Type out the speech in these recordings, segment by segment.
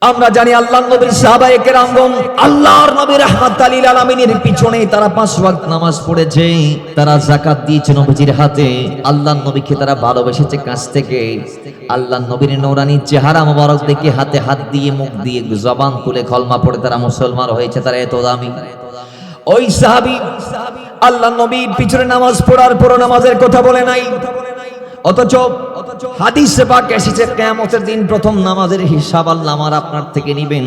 আমরা জানি আল্লাহর নবীর সাহাবায়ে কেরামগণ আল্লাহর নবী রাহমাতুল লিল আলামিনের পিছনে তারা 5 ওয়াক্ত নামাজ পড়েছে, তারা যাকাত দিয়েছে নবীজির হাতে, আল্লাহর নবীকে তারা ভালোবেসেছে কাছ থেকে। আল্লাহর নবীর নূরানী চেহারা মোবারক দেখে হাতে হাত দিয়ে মুখ দিয়ে জবান তুলে কলমা পড়ে তারা মুসলমান হয়েছে। তারা এত দামি। ওই সাহাবী আল্লাহর নবীর পিছনে নামাজ পড়ার পর নামাজের কথা বলে নাই, অথচ হাদিসে পাক এসেছে কিয়ামতের দিন প্রথম নামাজের হিসাব আল্লাহ আমার আপনার থেকে নেবেন।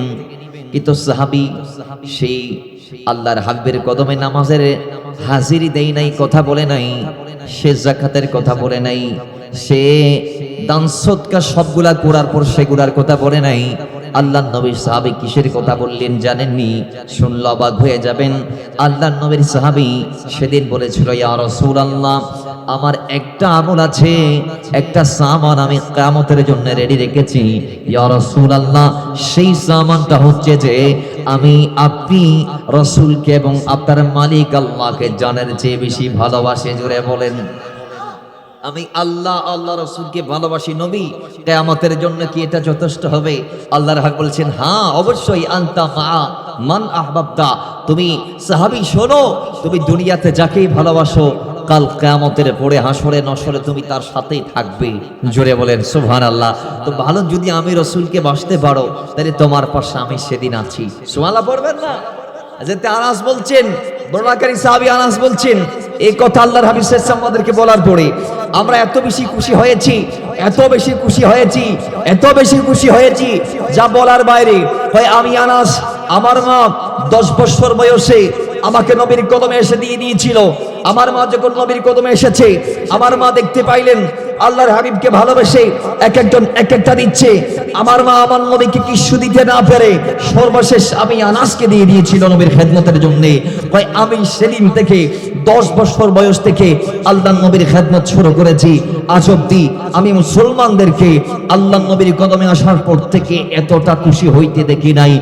কিন্তু সাহাবী সেই আল্লাহর হাবিবের কদমে নামাজের হাজিরি দেই নাই, কথা বলে নাই, সে যাকাতের কথা বলে নাই, সে দান সদকা সবগুলা করার পর সেগুলার কথা বলে নাই। আল্লাহর নবীর সাহাবী কিসের কথা বললেন জানেননি? শুনলে অবাক হয়ে যাবেন। আল্লাহর নবীর সাহাবী সেদিন বলেছিল, ইয়া রাসূলুল্লাহ, আমার একটা আমল আছে, একটা সামান আমি কিয়ামতের জন্য রেডি রেখেছি। ইয়া রাসূলুল্লাহ, সেই সামানটা হচ্ছে যে আমি আপনি রাসূলকে এবং আপনার মালিক আল্লাহকে জানের চেয়ে বেশি ভালোবাসি। জোরে বলেন, আমি আল্লাহ আল্লাহ রাসূলকে ভালোবাসি। নবী, কিয়ামতের জন্য কি এটা যথেষ্ট হবে? আল্লাহর হাবিব বলছেন, হ্যাঁ অবশ্যই। আনতা মা মান আহবাবতা, তুমি সাহাবী শোনো, তুমি দুনিয়াতে যাকেই ভালোবাসো কাল কিয়ামতের পরে হাসরে নসরে তুমি তার সাথেই থাকবে। জোরে বলেন সুবহানাল্লাহ। তো ভালো, যদি আমি রাসূলকে বাসতে পারো তাহলে তোমার পাশে আমি সেদিন আছি। সুবহানাল্লাহ পড়বেন না? যেতে আনাস বলছেন, বর্ণনাকারী সাহাবী আনাস বলছেন, এই কথা আল্লাহর হাবিব সাল্লাল্লাহু আলাইহি ওয়াসাল্লাম আমাদেরকে বলার পরে আমরা এত বেশি খুশি হয়েছি, এত বেশি খুশি হয়েছি, এত বেশি খুশি হয়েছি যা বলার বাইরে। হয় আমি আনাস, আমার মা 10 বছর বয়সে আমাকে নবীর কদমে এসে দিয়ে দিয়েছিল। আমার মা যখন নবীর কদমে এসেছে, আমার মা দেখতে পাইলেন আল্লাহর হাবিবকে ভালোবেসে এক একজন এক একটা দিচ্ছে। আমার মা আমার নবীকে কিছু দিতে না পেরে সর্বশেষ আমি আনাসকে দিয়ে দিয়েছিল নবীর খেদমতের জন্য। ভাই, আমি সেদিন থেকে 10 বছর বয়স থেকে আল্লাহর নবীর খেদমত শুরু করেছি। আজ অব্দি আমি মুসলমানদেরকে আল্লাহর নবীর কদমে আসার পর থেকে এতটা খুশি হইতে দেখি নাই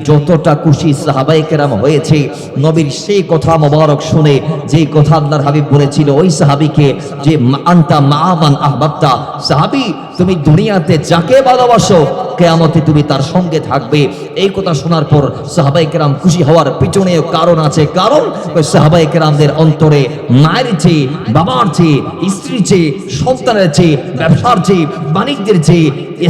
যতটা খুশি সাহাবায়ে কেরাম হয়েছে নবীর সেই কথা মোবারক শুনে। যে কথা আল্লাহর হাবিব বলেছিল ওই সাহাবীকে যে আনতা মা'মান আহবাবতা, সাহাবী তুমি দুনিয়াতে যাকে ভালোবাসো কিয়ামতে তুমি তার সঙ্গে থাকবে। এই কথা শোনার পর সাহাবায়ে কেরাম খুশি হওয়ার পিছনেও কারণ আছে। কারণ ওই সাহাবায়ে কেরামদের অন্তরে মায়ের চেয়ে, বাবার চেয়ে, স্ত্রীর চেয়ে, সন্তানের চেয়ে, ব্যবসার চেয়ে, বাণিজ্যের চেয়ে,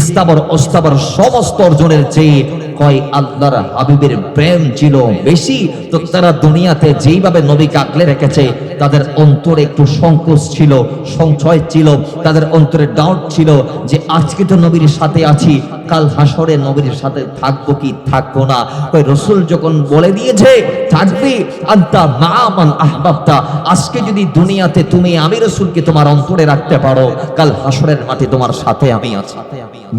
স্থাবর অস্থাবর সমস্ত অর্জনের চেয়ে কয় আল্লাহর হাবিবের প্রেম ছিল বেশি। তো তারা দুনিয়াতে যেইভাবে নবীকে আগলে রেখেছে তাদের অন্তরে একটু সংকোচ ছিল, সংশয় ছিল, তাদের অন্তরে ডাউট ছিল যে আজকে তো নবীর সাথে আছি, কাল হাসরে নবীর সাথে থাকবো কি থাকবো না। ওই রাসূল যখন বলে দিয়েছে থাকবি, আনতা মা'মান আহবাবতা, আজকে যদি দুনিয়াতে তুমি আমি রাসূলকে তোমার অন্তরে রাখতে পারো, কাল হাসরের মাঠে তোমার সাথে আমি আছি।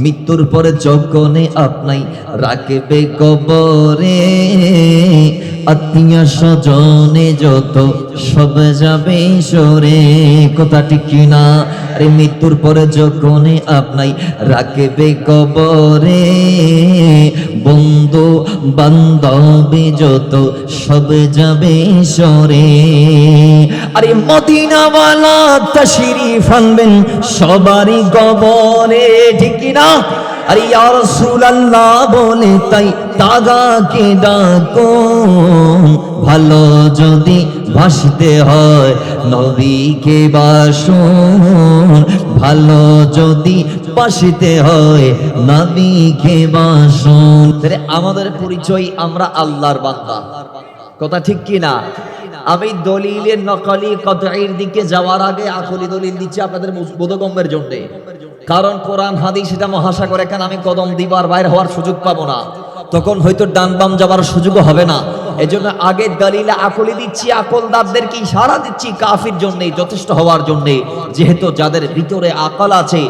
মৃত্যুর পরে যখনে আপনাই রাখবে কবরে, আত্মীয় স্বজনে যত সব যাবে সরে। কথা ঠিক কিনা? আরে মৃত্যুর পরে যখনে আপনাই রাখবে কবরে, বন্ধু বান্ধবী যত সব যাবে সরে। আরে মদিনাওয়ালা তাশরীফ আনবেন সবারই কবরে, ঠিক কিনা? আরে ইয়া রাসূলুল্লাহ বলে তাই তাগাকে ডাকো, ভালো যদি ভাসতে হয় নবীকে বাসুন, ভালো যদি বাসতে হয় নবীকে বাসুন। আমাদের পরিচয় আমরা আল্লাহর বান্দা। কথা ঠিক কি না? আমি দলিলের নকলি কতঈর দিকে যাওয়ার আগে আকলি দলিল দিচ্ছি আপনাদের বোধগম্যের জন্য। কারণ কোরআন হাদিস এটা মহাসাগর, এখানে আমি কদম দিবার বাইরে হওয়ার সুযোগ পাবো না, তখন হয়তো ডান বাম যাবার সুযোগও হবে না। এজন্য আগে দলিলে আকলি দিচ্ছি, আকলদারদেরকে ইশারা দিচ্ছি কাফির জন্য, যথেষ্ট হওয়ার জন্য। যেহেতু যাদের ভিতরে আকল আছে,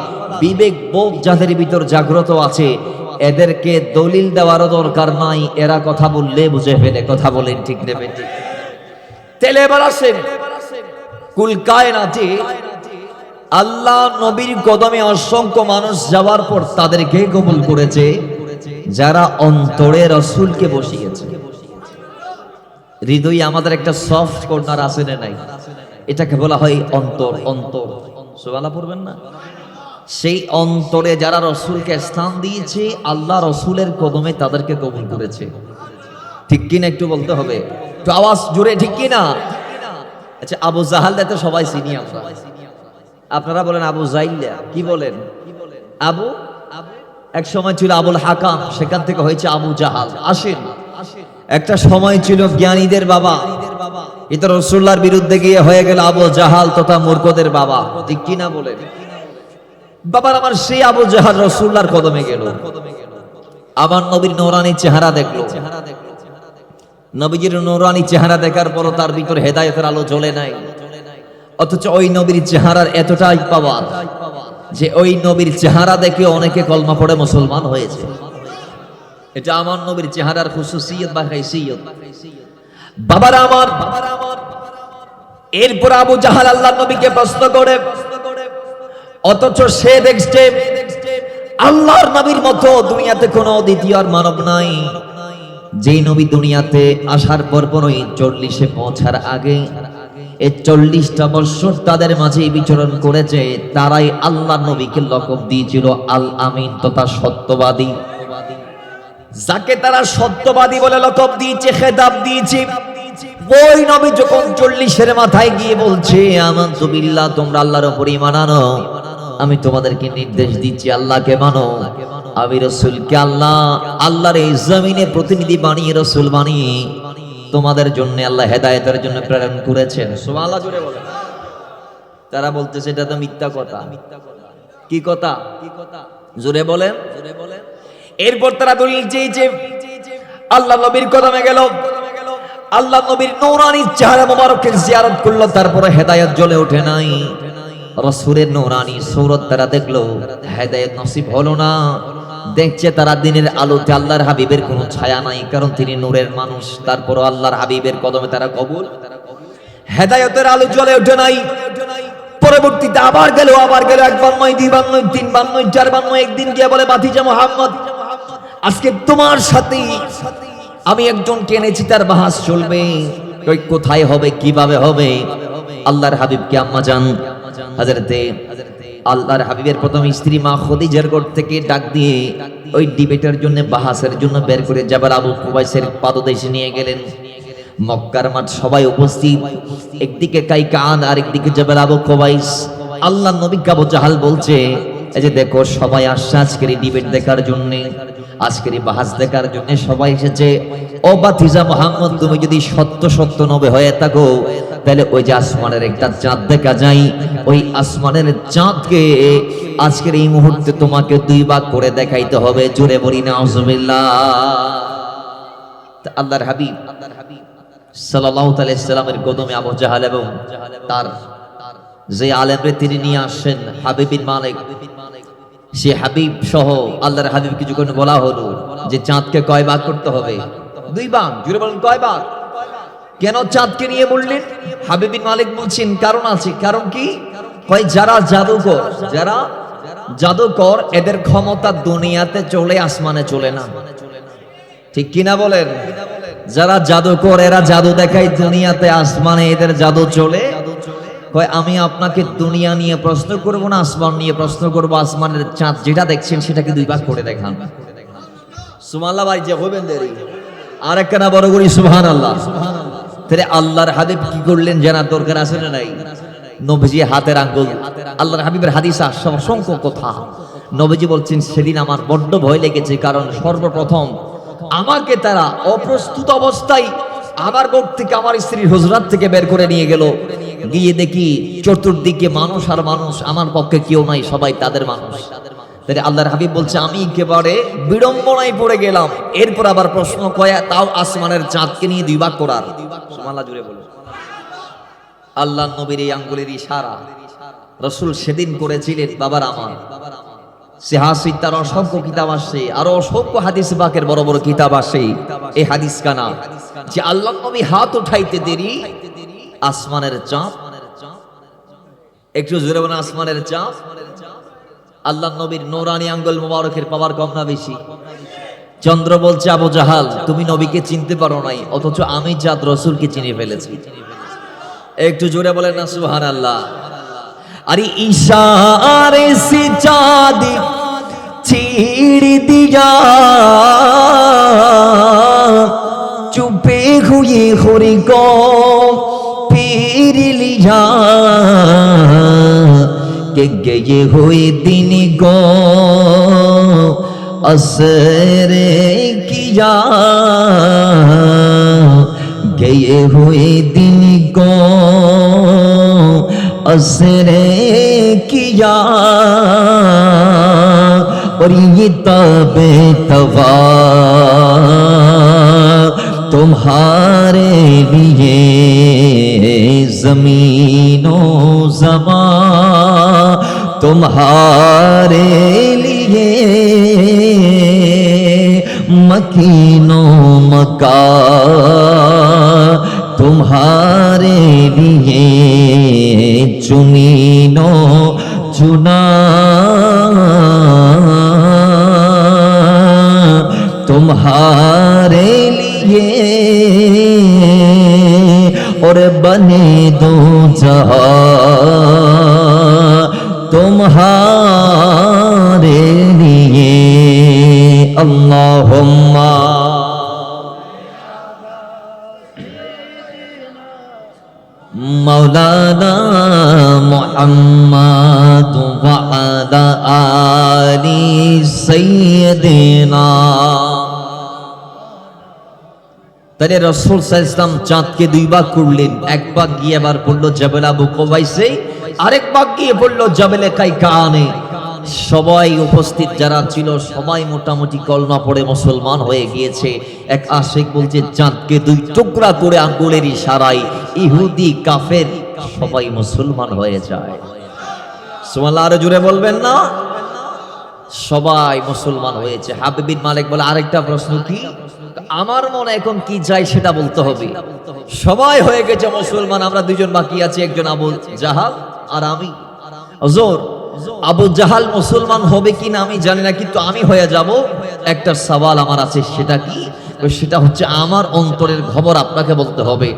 বিবেক বোধ যাদের ভিতর জাগ্রত আছে, এদেরকে দলিল দেওয়ারও দরকার নাই, এরা কথা বললে বুঝে ফেলে। কথা বলেন ঠিক নেবে ঠিক? তেলে বাড়াছেন কুল কায়নাতে আল্লাহ নবীর কদমে অসংখ্য মানুষ যাওয়ার পর তাদেরকে কবুল করেছে যারা অন্তরে রাসূলকে বসিয়েছে। হৃদয়ে আমাদের একটা সফট কর্নার আছে না নাই? এটাকে বলা হয় অন্তর। অন্তর সুবহানাল্লাহ পড়বেন না? সেই অন্তরে যারা রসুলকে স্থান দিয়েছে, আল্লাহ রসুলের কদমে তাদেরকে কবুল করেছে। ঠিক কিনা একটু বলতে হবে, একটু আওয়াজ জোরে, ঠিক কিনা? আচ্ছা, আবু জাহাল তো সবাই চিনি আমরা, আপনারা বলেন আবু জাইল্লা, কি বলেন? আবু, এক সময় ছিল আবুল হাকাম, সেখান থেকে হয়েছে আবু জাহাল। আসেন, একটা সময় ছিল জ্ঞানীদের বাবা, এটা রাসূলুল্লাহর বিরুদ্ধে গিয়ে হয়ে গেল আবু জাহাল তথা মূর্খদের বাবা। ঠিক কিনা বলেন? বাবার আমার সেই আবু জাহাল রাসূলুল্লাহর কদমে গেল, আমার নবীর নূরানী চেহারা দেখলো। নবীজির নূরানী চেহারা দেখার পরও তার ভিতর হেদায়েতের আলো জ্বলে নাই, অথচ ওই নবীর চেহারার এতটাই পাওয়ার যে ওই নবীর চেহারা দেখে অনেকে কলমা পড়ে মুসলমান হয়েছে। এটা আমার নবীর চেহারার খুসুসিয়ত বা হাইসিয়ত। বাবারা আমার, এরপর আবু জাহাল আল্লাহর নবীকে প্রশ্ন করে, অথচ সে দেখছে আল্লাহর নবীর মতো দুনিয়াতে কোনো দ্বিতীয় আর মানব নাই। যেই নবী দুনিয়াতে আসার পরপরই 40-এ পৌঁছার আগে এই 40টা বছর তাদের মাঝে বিচরণ করেছে, তারাই আল্লাহর নবীকে লকব দিয়েছিল আল আমিন তথা সত্যবাদী। যাকে তারা সত্যবাদী বলে লকব দিয়েছে, খেতাব দিয়েছে, ওই নবী যখন 40-এর মাথায় গিয়ে বলছে আমানতু বিল্লাহ, তোমরা আল্লাহর উপর ঈমান আনো, আমি তোমাদেরকে নির্দেশ দিচ্ছি আল্লাহকে মানো, আমি রাসূলকে আল্লাহর এই জমিনে প্রতিনিধি বানিয়ে রাসূল বানিয়ে তোমাদের জন্য আল্লাহ হেদায়েতের জন্য প্রেরণ করেছেন। সুবহানাল্লাহ জোরে বলেন। তারা বলতেছে এটা তো মিথ্যা কথা। কি কথা? জোরে বলেন। এরপর তারা দলিল চেয়েছে, আল্লাহ নবীর কদমে গেল, আল্লাহ নবীর নূরানী চেহারা মোবারকের জিয়ারত করলো, তারপরে হেদায়েত জ্বলে ওঠে নাই। রাসূলের নূরানী সূরত তারা দেখলো, হেদায়েত নসিব হলো না। দেখছে তারা দিনের আলোতে আল্লাহর হাবিবের কোনো ছায়া নাই, কারণ তিনি নূরের মানুষ। তারপরও আল্লাহর হাবিবের কদমে তারা কবুল, হেদায়েতের আলো জ্বলে ওঠে নাই। পরবর্তীতে আবার গেল, একবার নয়, দুইবার নয়, তিনবার নয়, চারবার নয়। একদিন গিয়ে বলে, ভাতিজা মুহাম্মদ, আজকে তোমার সাথে আমি একজনকে এনেছি, তার বাহাস চলবে, কই কোথায় হবে, কিভাবে হবে? আল্লাহর হাবিবকে আম্মা জান হযরতে আল্লাহর হাবিবের প্রথম স্ত্রী মা খদিজার ঘর থেকে ডাক দিয়ে ওই ডিবেটের জন্য, বাহাসের জন্য বের করে জাবাল আবু কুবাইসের পাদদেশে নিয়ে গেলেন। মক্কার মাঠ সবাই উপস্থিত, একদিকে কাইকান আর একদিকে জাবাল আবু কুবাইস। আল্লাহর নবী আবু জাহাল বলছে, এই যে দেখো সবাই আসছে আজকের এই ডিবেট দেখার জন্য, আজকের এই বাহাস দেখার জন্য সবাই এসেছে। ও ভাতিজা মুহাম্মদ, তুমি যদি সত্য নবী হয়ে থাকো, তাহলে ওই যে আসমানের একটা চাঁদ দেখা যায়, ওই আসমানের চাঁদকে আজকের এই মুহূর্তে তোমাকে 2 ভাগ করে দেখাইতে হবে। জোরে বলি নাউজুবিল্লাহ। আল্লাহর হাবিব সাল্লাল্লাহু আলাইহি সাল্লামের কদমে আবু জাহাল এবং তার যে আলেমরে তিনি নিয়ে আসেন হাবিব বিন মালিক, সে হাবিব সহ আল্লাহর হাবিবকে যখন বলা হলো যে চাঁদকে কয় ভাগ করতে হবে? 2 ভাগ। জোরে বলেন, কয় ভাগ? কেন চাঁদকে নিয়ে বললেন? হাবিব বিন মালিক বলছেন কারণ আছে। কারণ কি? কয় যারা জাদুকর এদের ক্ষমতা দুনিয়াতে চলে, আসমানে চলে না। ঠিক কিনা বলেন? যারা জাদুকর এরা জাদু দেখায় দুনিয়াতে, আসমানে এদের জাদু চলে। কয় আমি আপনাকে দুনিয়া নিয়ে প্রশ্ন করব না, আসমান নিয়ে প্রশ্ন করব। আসমানের চাঁদ যেটা দেখছেন সেটাকে 2 ভাগ করে দেখান। সুবহানাল্লাহ। ভাই যে হবেন দেরি আর একখানা বড় করি সুবহানাল্লাহ। তাহলে আল্লাহর হাবিব কি করলেন জানার দরকার আছে না নাই? নবীজি হাতের আঙ্গুল, আল্লাহর হাবিবের হাদিসে আসছে অসংখ্য কথা। নবীজি বলছেন সেদিন আমার বড্ড ভয় লেগেছে, কারণ সর্বপ্রথম আমাকে তারা অপ্রস্তুত অবস্থায় আমার ঘর থেকে, আমার স্ত্রীর হুজরাত থেকে বের করে নিয়ে গেল। গিয়ে দেখি চতুর্দিকে মানুষ আর মানুষ, আমার পক্ষে কেউ নাই, সবাই তাদের মানুষ। তাই আল্লাহর হাবিব বলছে আমি একেবারে বিড়ম্বনায় পড়ে গেলাম। এরপর আবার প্রশ্ন কয়া, তাও আসমানের চাঁদকে নিয়ে 2 ভাগ করার। সুবহানাল্লাহ জুড়ে বলুন। আল্লাহর নবীর এই আঙ্গুলের ইশারা রাসূল সেদিন করেছিলেন। বাবার আমার সিহাসিত তার অসংখ্য কিতাব আসে, আরো অসংখ্য হাদিস পাকের বড় বড় কিতাব আসে। এই হাদিস কানা যে আল্লাহর নবী হাত উঠাইতে দেরি আসমানের চাঁদ, একটু জোরে বলেন আসমানের চাঁদ। আল্লাহর নবীর নূরানী আঙ্গুল মোবারকের পাওয়ার কম না বেশি? চন্দ্র বলছে আবু জাহাল তুমি নবীকে চিনতে পারো নাই, অথচ আমি চাঁদ রাসূলকে চিনে ফেলেছি। একটু জোরে বলেন না সুবহানাল্লাহ। अरे इशारे से चाँद छेड़ दिया, चुपे हुए खुरी को पीर लिया, कि गए हुए दिन को असरे किया, गए हुए दिन को असरे किया। और ये तबे तवा तुम्हारे लिए जमीनो ज़मा तुम्हारे लिए मकीनो मका तुम्हारे लिए चुनीनो चुना तुम्हारे लिए। और बने दो जहां तुम्हारे लिए। अल्लाहुम्मा मौलाना मुहम्मद व अला आली सय्यिदिना। তাহলে রাসূল সাল্লাল্লাহু আলাইহি ওয়াসাল্লাম চাঁদকে দুই ভাগ করলেন, এক ভাগ গিয়ে আবার পড়লো জাবাল আবু কুবাইসে, আরেক ভাগ গিয়ে পড়লো জাবালে কাইকানে। সবাই উপস্থিত যারা ছিল সবাই মোটামুটি কলমা পড়ে মুসলমান হয়ে গিয়েছে। এক আশিক বলছে চাঁদকে দুই টুকরা করে আঙ্গুলের ইশারায় ইহুদি কাফের সবাই মুসলমান হয়ে যায়। সুবহানাল্লাহ, আরো জোরে বলবেন না? সবাই মুসলমান হয়েছে। হাবিব বিন মালিক বলে আরেকটা প্রশ্ন কি? আমার মনে এখন কি চাই সেটা বলতে হবে। সবাই হয়ে গেছে মুসলমান, আমরা দুজন বাকি আছি, একজন আবু জাহাল আর আমি। হুজুর, আবু জাহাল মুসলমান হবে কিনা আমি জানি না, কিন্তু আমি হয়ে যাব। একটা সওয়াল আমার আছে, সেটা কি? সেটা হচ্ছে আমার অন্তরের খবর আপনাকে বলতে হবে।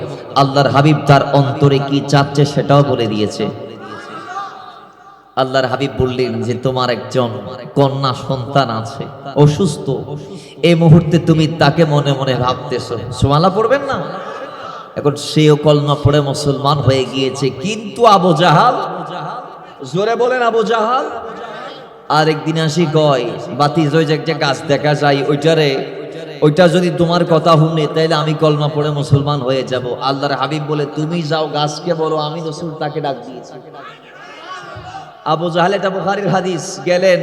আল্লাহর হাবিব তার অন্তরে কি চাচ্ছে সেটাও বলে দিয়েছে। আল্লাহর হাবিব বললেন যে তোমার একজন কন্যা সন্তান আছে, অসুস্থ। এই মুহূর্তে তুমি তাকে মনে মনে ভাবতেছো। সুবহানাল্লাহ পড়বেন না? এখন সেও কলমা পড়ে মুসলমান হয়ে গিয়েছে, কিন্তু আবু জাহাল, জোরে বলেন আবু জাহাল, আরেকদিন আসি কয় বাতিজ ওই যে একটা গাছ দেখা যায়, ওইটা যদি তোমার কথা শুনে তাইলে আমি কলমা পড়ে মুসলমান হয়ে যাব। আল্লাহর হাবিব বলে তুমি যাও গাছকে বলো আমি রাসূল তাকে ডাক দিয়েছি। আবু জাহাল, এটা বুখারীর হাদিস, গেলেন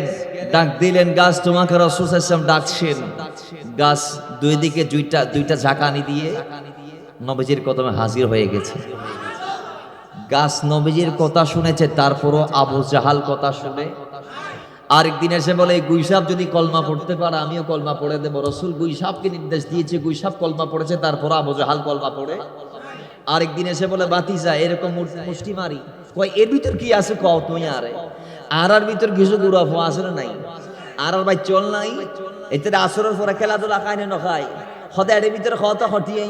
ডাক দিলেন গাছ তোমাকে রাসূল সাল্লাল্লাহু আলাইহি ওয়াসাল্লাম ডাকছেন। গাছ দুই দিকে দুইটা ঝাঁকানি দিয়ে নবীজির কদমে হাজির হয়ে গেছে। গাছ নবীজির কথা শুনেছে, তারপরও আবু জাহাল কথা শুনে আরেকদিন এসে বলে গুইসাপ যদি কলমা পড়তে পারে আমিও কলমা পড়ে দেবো। রাসূল গুইসাপকে নির্দেশ দিয়েছে, গুইসাপ কলমা পড়েছে, তারপর আবু জাহাল কলমা পড়ে। আরেকদিন এসে বলে বাতিজা এরকম মুষ্টি মারি, কয় এর ভিতর কি আছে কও তুমি। আর ভিতর কিছু গুড়াফ আছে না নাই? আর ভাই চল নাই, এতে আসরের পরে খেলাধুলা খায় না নখায়, সদায় এর ভিতরে খাওয়া হটিয়ে।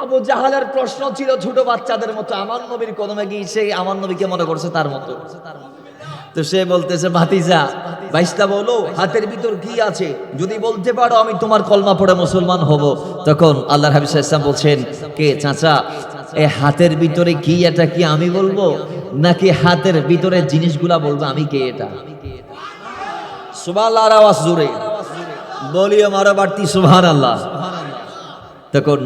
আবু জাহালের প্রশ্ন ছিল ছোট বাচ্চাদের মতো, আমার নবীর কদমে গিয়েছে, আমার নবীকে মনে করছে তার মতো। তো সে বলতেছে ভাতিজা বাইশটা বলো হাতের ভিতর কি আছে, যদি বলতে পারো আমি তোমার কলমা পড়ে মুসলমান হব। তখন আল্লাহর হাবিব সাল্লাল্লাহু আলাইহি ওয়াসাল্লাম বলছেন, কে চাচা এই হাতের ভিতরে কি, এটা কি আমি বলবো নাকি হাতের ভিতরে জিনিসগুলা বলবো? আমি কে এটা? সুবহানাল্লাহর আওয়াজ জোরে বলিও মারো বাড়তি সুবহানাল্লাহ। তখন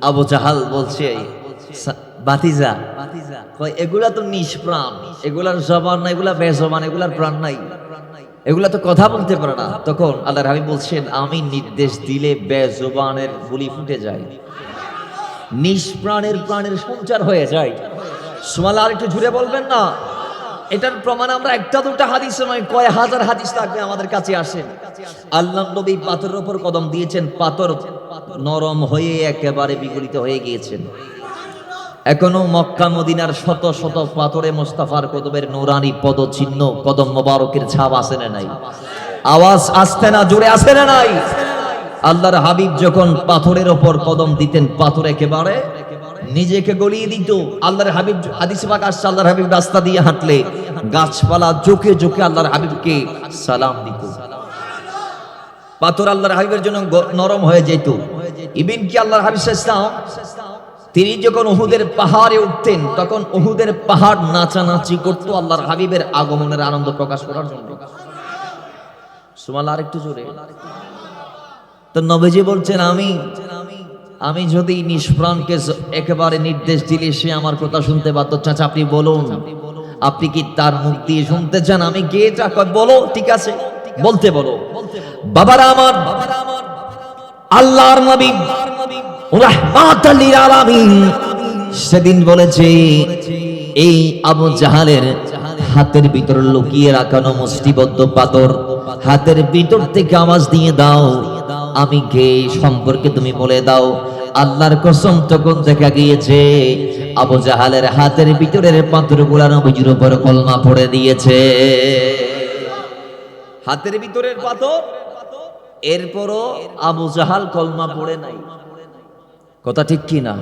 আবু জাহাল বলছে বাতিজা এগুলা তো নিষ্প্রাণ, এগুলার জবান নাই, এগুলা বেজবান, এগুলার প্রাণ নাই, এগুলা তো কথা বলতে পারে না। তখন আল্লাহর হাবিব বলছেন আমি নির্দেশ দিলে বেজবানের বুলি ফুটে যায়, নিষ্প্রাণের প্রাণের সঞ্চার হয়ে যায়। সুবহানাল্লাহ, আর একটু জুড়ে বলবেন না? এটার প্রমাণ আমরা একটা দুটা হাদিস নয়, কয় হাজার হাদিস থাকবে আমাদের কাছে আসেন। আল্লাহ নবী পাথরের উপর কদম দিয়েছেন, পাথর নরম হয়ে একেবারে বিগলিত হয়ে গিয়েছেন। এখনো মক্কা মদিনার শত শত পাথরে মোস্তাফার কদমের নূরানি পদচিহ্ন, কদম মোবারকের ছাপ আছে না নাই? আওয়াজ আসছে না? জোরে আছে না নাই? আল্লাহর হাবিব যখন পাথরের ওপর কদম দিতেন পাথর একেবারে নিজেকে গলিয়ে দিত। আল্লাহর হাবিব, হাদিসে পাক আসছে, আল্লাহর হাবিব রাস্তা দিয়ে হাঁটলে গাছপালা ঝুঁকে ঝুঁকে আল্লাহর হাবিবকে সালাম দিত। পাথর আল্লাহর হাবিবের জন্য নরম হয়ে যেত। ইবিন কি আল্লাহর হাবিব সাল্লাল্লাহু আলাইহি ওয়াসাল্লাম তিনি যখন উহুদের পাহাড়ে উঠতেন তখন উহুদের পাহাড় নাচানাচি করত আল্লাহর হাবিবের আগমনের আনন্দ প্রকাশ করার জন্য। সুবহানাল্লাহ, আরেকটু জোরে। তো নবীজি বলছেন, আমি যদি নিষ্প্রাণকে একেবারে নির্দেশ দিলে সে আমার কথা শুনতে বাধ্য। চাচা আপনি বলুন, আপনি কি তার মুখ দিয়ে শুনতে চান আমি কে? এটা বলো, ঠিক আছে বলতে বলো। বাবারা আমার, আল্লাহর নবী রাহমাতাল লিল আলামিন সেদিন বলেছে, এই আবু জাহালের হাতের ভিতর লুকিয়ে রাখানো মুষ্টিবদ্ধ পাথর হাতের ভিতর থেকে আওয়াজ দিয়ে দাও, আমি কে সম্পর্কে তুমি বলে দাও। আল্লাহর কসম, তখন দেখা গিয়েছে আবু জাহালের হাতের ভিতরের পাথরগুলো নবীজির উপর কলমা পড়ে দিয়েছে। হাতের ভিতরের পাথর, এরপরও আবু জাহাল কলমা পড়ে নাই। কথা ঠিক কি না?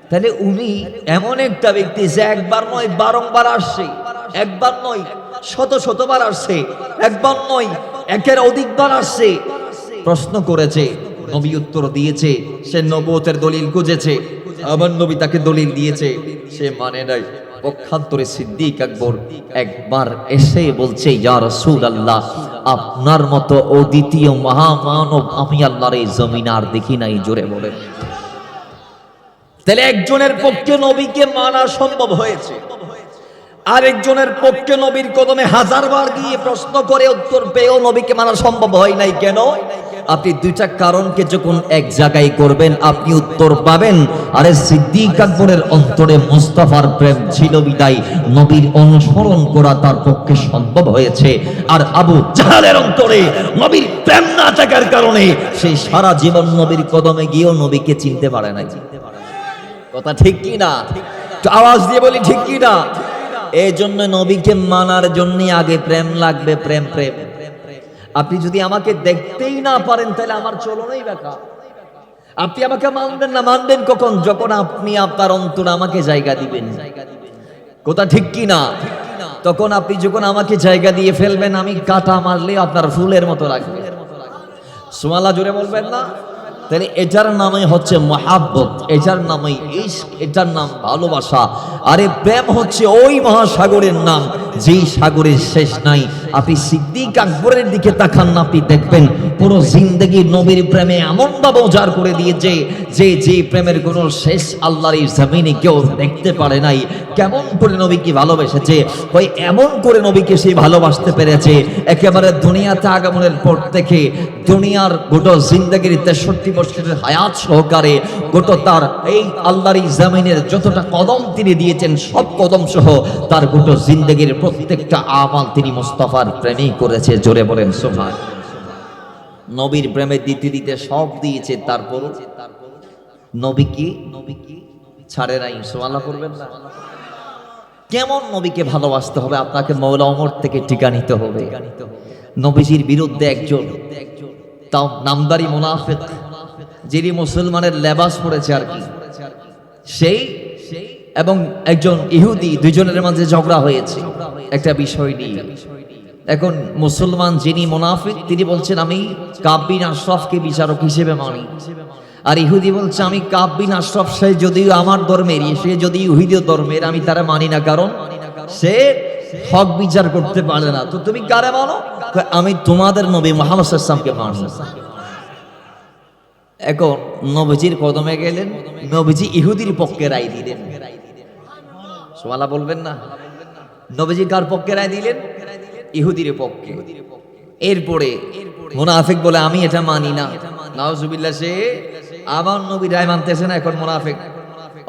তাহলে উনি এমন একটা ব্যক্তি যে একবার নয় বারংবার আসছে, একবার নয় শত শতবার আসছে, একবার নয় একের অধিকবার আসছে, প্রশ্ন করেছে, নবী উত্তর দিয়েছে, সে নবুয়তের দলিল খুঁজেছে, আবার নবী তাকে দলিল দিয়েছে, সে মানে নাই। পক্ষান্তরে সিদ্দিক আকবর একবার এসে বলছে, ইয়া রাসূলুল্লাহ, আপনার মতো অদ্বিতীয় মহামানব আমি আল্লাহর এই জমিনে আর দেখি নাই। জোরে বলেন। তাহলে একজনের পক্ষে নবীকে মানা সম্ভব হয়েছে, আরেকজনের পক্ষে নবীর কদমে হাজারবার গিয়ে প্রশ্ন করে উত্তর পেয়েও নবীকে মানা সম্ভব হয় নাই। কেন? আপনি দুইটা কারণকে যখন এক জায়গায় করবেন আপনি উত্তর পাবেন। আরে সিদ্দিক আকবরের অন্তরে মুস্তাফার প্রেম ছিল বিদায় নবীর অনুসরণ করা তার পক্ষে সম্ভব হয়েছে, আর আবু জাহালের অন্তরে নবীর প্রেম না থাকার কারণে সে সারা জীবন নবীর কদমে গিয়েও নবীকে চিনতে পারে না। কথা ঠিক কি না? আওয়াজ দিয়ে বলি ঠিক কি না? এই জন্য নবীকে মানার জন্য আগে প্রেম লাগবে। প্রেম প্রেম আপনি যদি আমাকে দেখতেই না পারেন তাহলে আমার চলনই বেকার। আপনি আমাকে মানবেন না, মানবেন কখন? যখন আপনি আপনার অন্তরে আমাকে জায়গা দিবেন। কথা ঠিক কি না? তখন আপনি যখন আমাকে জায়গা দিয়ে ফেলবেন, আমি কাঁটা মারলে আপনার ফুলের মতো লাগবে। সুবহানাল্লাহ, জোরে বলবেন না? তাহলে এটার নামে হচ্ছে মহাব্বত, এটার নামে ইশক, এটার নাম ভালোবাসা। আরে প্রেম হচ্ছে ওই মহাসাগরের নাম যেই সাগরের শেষ নাই। আপনি সিদ্দিক আকবরের দিকে তাকান না, আপনি দেখবেন পুরো জিন্দেগি নবীর প্রেমে এমন ভাবে উজাড় করে দিয়েছে যে প্রেমের কোনো শেষ আল্লাহর এই জমিনে কেউ দেখতে পারে নাই। কেমন করে নবীকে ভালোবেসেছে, ওই এমন করে নবীকে সে ভালোবাসতে পেরেছে একেবারে দুনিয়াতে আগমনের পর থেকে দুনিয়ার গোটা জিন্দেগির 63 বছরের হায়াত সহকারে গোটা তার এই আল্লাহর এই জমিনের যতটা কদম তিনি দিয়েছেন সব কদম সহ তার গোটা জিন্দেগির প্রত্যেকটা আমাল তিনি মুস্তাফার প্রেমেই করেছে। জোরে বলেন সুবহান। নবীর প্রেমে দিতে দিতে সব দিয়েছে, তারপর নবীকে ছাড়ে নাই। সুবহানাল্লাহ করবেন না? কেমন নবীকে ভালোবাসতে হবে? আপনাকে মওলা ওমর থেকে টিকা নিতে হবে। নবীজির বিরুদ্ধে একজন তাও নামদারি মুনাফিক, যিনি মুসলমানের লেবাস পড়েছে আর কি, সেই এবং একজন ইহুদি, দুইজনের মাঝে ঝগড়া হয়েছে একটা বিষয় নিয়ে। এখন মুসলমান যিনি মুনাফিক তিনি বলছেন, আমি কাব বিন আশরাফকে বিচারক হিসেবে মানি, আর ইহুদি বলছে, আমি কাব বিন আশরাফ সে যদিও আমার ধর্মের, সে যদি ইহুদি ধর্মের, আমি তারা মানি না, কারণ সে হক বিচার করতে পারে না। তো তুমি কারে মানো? আমি তোমাদের নবী মুহাম্মদ সাল্লাল্লাহু আলাইহি ওয়াসাল্লামকে মানি। এখন নবীজির কদমে গেলেন, নবীজি ইহুদির পক্ষে রায় দিলেন। সুবহানাল্লাহ বলবেন না? নবীজি কার পক্ষে রায় দিলেন? ইহুদির পক্ষে। এরপরে মুনাফিক বলে, আমি এটা মানি না। নাউজুবিল্লাহ, সে আবার নবী রায় মানতেছে না এখন মুনাফিক,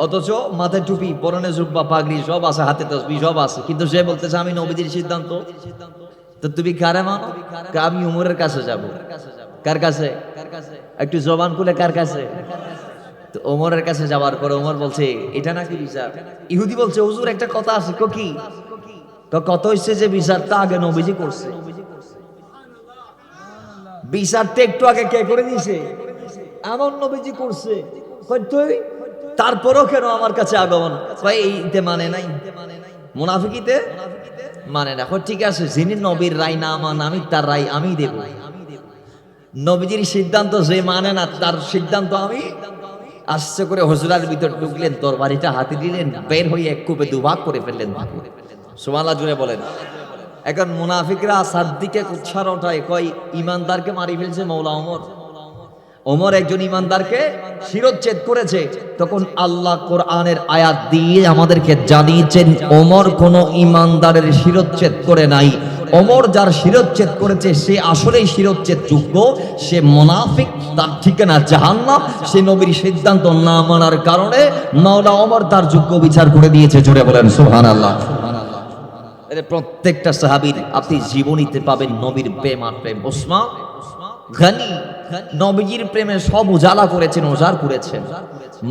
অথচ মাথায় টুপি, পরনে জুব্বা, পাগড়ি সব আছে, হাতে তাসবিহ সব আছে, কিন্তু সে বলতেছে আমি নবীজির সিদ্ধান্ত। তো তুমি কারে মানো? আমি উমরের কাছে যাব। কার কাছে? একটু জবান খুলে কার কাছে? তো ওমরের কাছে যাওয়ার পরে ওমর বলছে, এটা নাকি বিচার? ইহুদি বলছে, হুজুর একটা কথা আছে। কি কত হচ্ছে যে বিচারটা আগে নবীজি করছে। বিচারটা একটু আগে কে করে দিয়েছে? এমন নবীজি করছে। তুই তারপরও কেন আমার কাছে আগমন? কয় এইতে মানে নাই, মুনাফিকিতে মানে না। ঠিক আছে, যিনি নবীর রায় না মান, আমি তার রায় আমি দেব। নবীজির সিদ্ধান্ত যে মানে না, তার সিদ্ধান্ত আমি। আস্তে করে হুজরার ভিতর ঢুকলেন, তরবারিটা হাতে দিলেন, বের হয়ে এক কূপে দুভাগ করে ফেললেন। সুবহানাল্লাহ জুড়ে বলেন। এখন মুনাফিকরা সাদ্দিকে কুচ্ছার ওঠায়, কয় ইমানদারকে মারি ফেলছে মৌলা ওমর। ওমর একজন ইমানদারকে শিরচ্ছেদ করেছে। তখন আল্লাহ কোরআনের আয়াত দিয়ে আমাদেরকে জানিয়েছেন, ওমর কোন ইমানদারের শিরচ্ছেদ করে নাই। ওমর যার শিরচ্ছেদ করেছে সে আসলেই শিরচ্ছেদ যোগ্য, সে মুনাফিক, তার ঠিকানা জাহান্নাম। সে নবীর সিদ্ধান্ত না মানার কারণে মাওলা ওমর তার যোগ্য বিচার করে দিয়েছে। জোরে বলেন সুবহানাল্লাহ। প্রত্যেকটা সাহাবীর আপনি জীবনীতে পাবেন নবীর প্রেম আর প্রেম। ওসমান গনি নবীজির প্রেমে সব উজালা করেছেন, উজাড় করেছেন।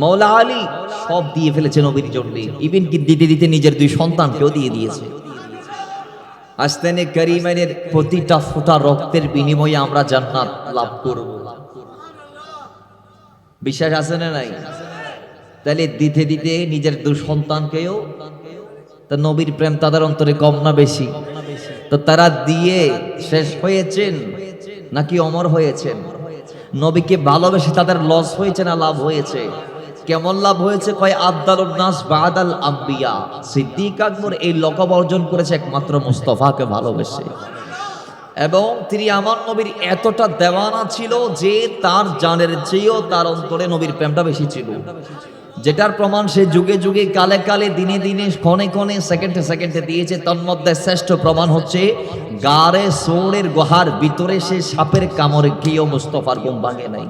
মাওলা আলী সব দিয়ে ফেলেছে নবীর জন্য, ইভেন কি দিতে দিতে নিজের দুই সন্তানকেও দিয়ে দিয়েছে। আস্তানে কারিমের প্রতিটা ফোঁটা রক্তের বিনিময়ে আমরা জান্নাত লাভ করব। বিশ্বাস আছে না নাই? তাহলে দিতে দিতে নিজের দুই সন্তানকেও, তা নবীর প্রেম তাদের অন্তরে কম না বেশি? তো তারা দিয়ে শেষ হয়েছেন নাকি অমর হয়েছেন? নবীকে ভালোবেসে তাদের লস হয়েছে না লাভ হয়েছে? কেমন লাভ হয়েছে? কয় আফদালুন নাস বাদাল আম্বিয়া। সিদ্দিক আকবর এই লকব অর্জন করেছে একমাত্র মুস্তাফাকে ভালোবেসে। এবং তিনি আমার নবীর এতটা দেওয়ানা ছিল যে তার জানের চেয়েও তার অন্তরে নবীর প্রেমটা বেশি ছিল, যেটার প্রমাণ সে যুগে যুগে কালে কালে দিনে দিনে ক্ষণে ক্ষণে সেকেন্ডে সেকেন্ডে দিয়েছে। তন্মধ্যে শ্রেষ্ঠ প্রমাণ হচ্ছে গারে সোরের গুহার ভিতরে সে সাপের কামড়ে গিয়েও মুস্তাফার ঘুম ভাঙে নাই,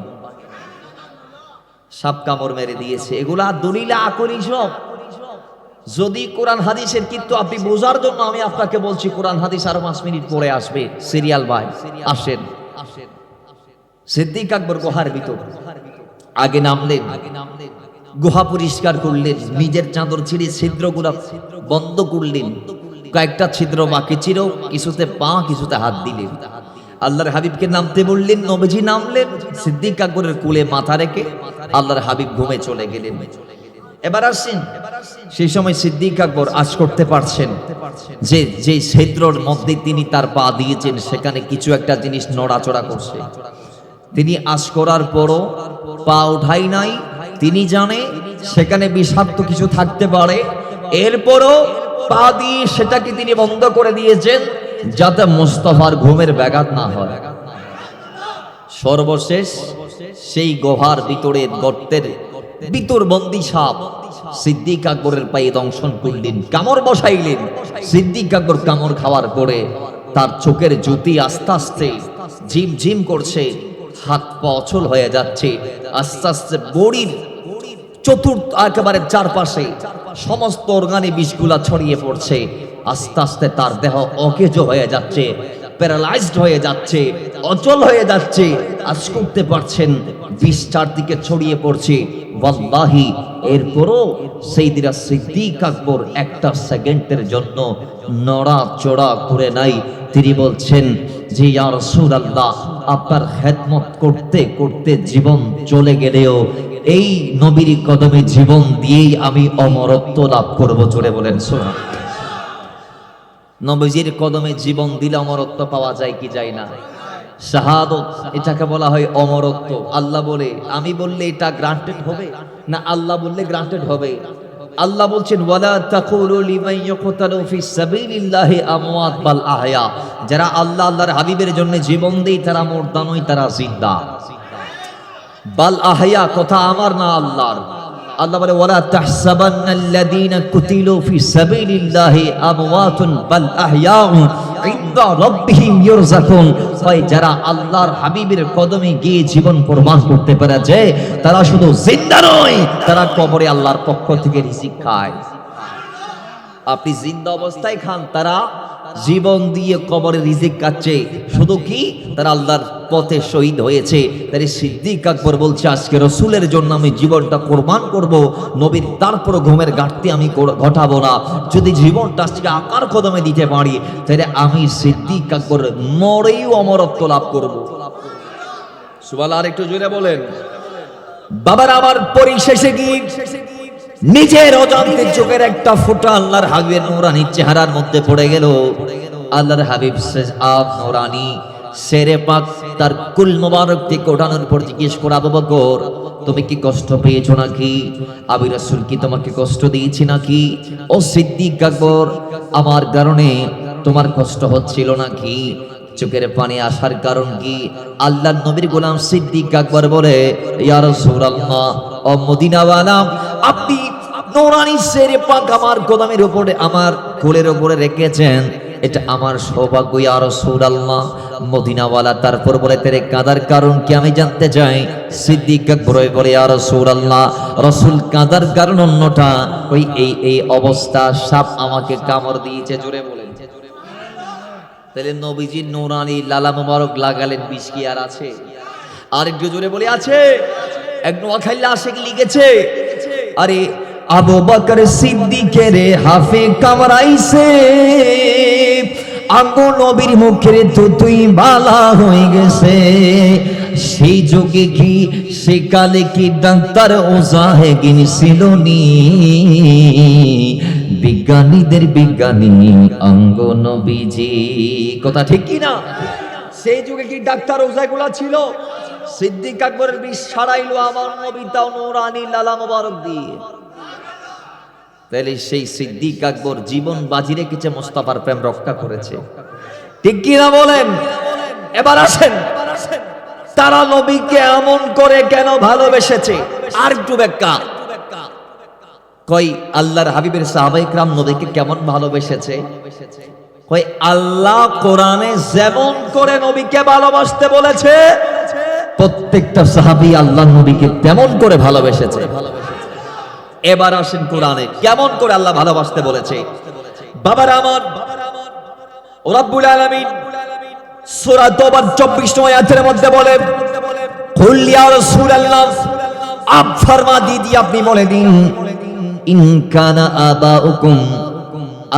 সাপ কামড় মেরে দিয়েছে। এগুলা দলিলা আকলি সব। যদি কোরআন হাদিসের, কিন্তু আপনি বোঝার জন্য আমি আপনাকে বলছি, কোরআন হাদিস আরো 5 মিনিট পরে আসবে। সিরিয়াল ভাই আসেন। সিদ্দিক আকবর গুহার ভিতর আগে নামলেন, গুহা পরিষ্কার করলেন, নিজের চাদর ছিঁড়ে ছিদ্রগুলা বন্ধ করলেন। কয়েকটা ছিদ্র বাকি ছিল, কিছুতে পা কিছুতে হাত দিলেন। আল্লাহর হাবিবকে নামতে বললেন, নবীজি নামলেন, সিদ্দিক আকবরের কোলে মাথা রেখে আল্লাহর হাবিব ঘুমে চলে গেলেন। এবার আসেন, সেই সময় সিদ্দিক আকবর আজ করতে পারছেন যে যে ছিদ্রর মধ্যে তিনি তার পা দিয়েছেন সেখানে কিছু একটা জিনিস নড়াচড়া করছে। তিনি আজ করার পরও পা উঠাই নাই। তিনি জানে সেখানে বিষাক্ত কিছু থাকতে পারে, এরপরও পা দিয়ে সেটাকে তিনি বন্ধ করে দিয়েছেন যাতে মুস্তাফার ঘুমের ব্যাঘাত না হয়। সর্বশেষ সেই গুহার ভিতরে গর্তের ভিতর বন্দী সাপ সিদ্দিক আকবরের পায়ে দংশন করলেন, কামড় বসাইলেন। সিদ্দিক আকবর কামড় খাওয়ার পরে তার চোখের জ্যোতি আস্তে আস্তে ঝিম ঝিম করছে, হাত পা অচল হয়ে যাচ্ছে। আস্তে আস্তে বডির চতুর্থ একেবারে চারপাশে সমস্ত অর্গানে বিষগুলা ছড়িয়ে পড়ছে। আস্তে আস্তে তার দেহ অকেজো হয়ে যাচ্ছে, প্যারালাইজড হয়ে যাচ্ছে, অচল হয়ে যাচ্ছে। আজ করতে পারছেন, বিষ চারদিকে ছড়িয়ে পড়ছে। ওয়াল্লাহি এরপরও সাইয়েদনা সিদ্দিক আকবর একটা সেকেন্ডের জন্য নড়াচড়া করে নাই। তিনি বলছেন যে ইয়া রাসূলুল্লাহ, আপনার খেদমত করতে করতে জীবন চলে গেলেও এই নবীর কদমে জীবন দিয়েই আমি অমরত্ব লাভ করব। জোরে বলেন সুবহানাল্লাহ। নবীজির কদমে জীবন দিলে অমরত্ব পাওয়া যায় কি যায় না? শাহাদত, এটাকে বলা হয় অমরত্ব। আল্লাহ বলে, আমি বললে এটা গ্রান্টেড হবে না, আল্লাহ বললে গ্রান্টেড হবে। আল্লাহ বলছেন ওয়ালা তাকুলু লিমান ইয়াকতালু ফি সাবিলিল্লাহি আমওয়াত বাল আহয়া। যারা আল্লাহ আল্লাহর হাবিবের জন্য জীবন দেয় তারা মুর্দা নয়, তারা জিন্দা। বাল আহয়া কথা আমার না আল্লাহর। আল্লাহ বলে ওয়ালা তাহসাবান্নাল্লাযীনা কুতিলু ফি সাবিলিল্লাহি আমওয়াতুন বাল আহয়াউ ইনদা রাব্বিহিম ইরযাকুন। হয় যারা আল্লাহর হাবিবের কদমে গিয়ে জীবন কুরবান করতে পারে যে তারা শুধু জিন্দা নয়, তারা কবরে আল্লাহর পক্ষ থেকে রিজিক খায়। আপনি জিন্দা অবস্থায় খান, তারা জীবন দিয়ে কবরে রিজিক খাচ্ছে। শুধু কি তারা আল্লাহর পথে শহীদ হয়েছে। তাই সিদ্দিক আকবর বলছে আজকে রসুলের জন্য আমি জীবনটা কোরবান করব, নবীর তারপর ঘুমের ঘাটতি আমি ঘটাবো না। যদি জীবনটা আজকে আকার কদমে দিতে পারি তাহলে আমি সিদ্দিক আকবর মরেও অমরত্ব লাভ করব। সুবহানাল্লাহ, আর একটু জোরে বলেন। বাবার আমার পরিশেষে গিয়ে নিজের অজান্তে চোখের একটা ফোঁটা আল্লাহর হাবিবের নূরানি চেহারার মধ্যে পড়ে গেল। আল্লাহর হাবিব নূরানি শেরে পাক তার কুল মোবারক থেকে ওঠানোর পর জিজ্ঞেস করে, আবু বকর তুমি কি কষ্ট পেয়েছো নাকি? আমি রাসূল কি তোমাকে কষ্ট দিয়েছি নাকি? ও সিদ্দিক আকবর, আমার কারণে তোমার কষ্ট হচ্ছিল নাকি? চোখের পানি আসার কারণ কি? আল্লাহর নবীর গোলাম সিদ্দিক আকবর বলে, ইয়া রাসূলুল্লাহ, ও মদিনাওয়ালা, আপনি নূরানি শেরে পাক আমার গোদামের উপরে, আমার কোলের উপরে রেখেছেন, এটা আমার সৌভাগ্য ইয়া রাসূলুল্লাহ। মদিনাওয়ালা তারপর বলে, তেরে কাঁদার কারণ কি আমি জানতে চাই? সিদ্দিক আকবর বলে, ইয়া রাসূলুল্লাহ, রাসূল কাঁদার কারণ অন্যটা, ওই এই অবস্থা, সাপ আমাকে কামড় দিয়েছে। জোরে বলেন। তাহলে নবীজির নূরানি লালা মোবারক লাগালেন, বিষ কি আর আছে? আর একটু জোরে বলে আছে। এক নোয়াখাইলা আশিক লিখেছে, আরে আবু বকর সিদ্দিকের হাফে কামড়াইছে, আঙ্গো নবীর মুখের তুই বালা হয়ে গেছে। সেই যুগে কি সেকালে কি ডাক্তার ওজাহে গিনছিল নি? বিজ্ঞানীদের বিজ্ঞানী অঙ্গ নবীজি। কথা ঠিক কি না? সেই যুগে কি ডাক্তার ওজাগুলা ছিল? সিদ্দিক আকবরের বিষ ছাড়াইলো আমার নবী, তাও নূরানি লালা মোবারক দিয়ে। তাহলে সেই সিদ্দিক আকবর জীবন বাজি রেখেছে, মোস্তাফার প্রেম রক্ষা করেছে। ঠিক কি না বলেন? এবার আসেন, তারা নবীকে এমন করে কেন ভালোবেসেছে? আর একটু ব্যাখ্যা। কই আল্লাহর হাবিবের সাহাবায়ে কেরাম নবীকে কেমন ভালোবেসেছে? কই আল্লাহ কোরআনে যেমন করে নবীকে ভালোবাসতে বলেছে, প্রত্যেকটা সাহাবী আল্লাহর নবীকে তেমন করে ভালোবেসেছে। এবার আসেন কোরআনে কেমন করে আল্লাহ ভালোবাসতে বলেছে। বাবার আমার, রব্বুল আলামিন সূরা তওবার 24 নম্বর আয়াতের মধ্যে বলে, কুল ইয়া রাসূলুল্লাহ, আপ ফরমা দিদি, আপনি বলে দিন, ইন কানা আবাউকুম,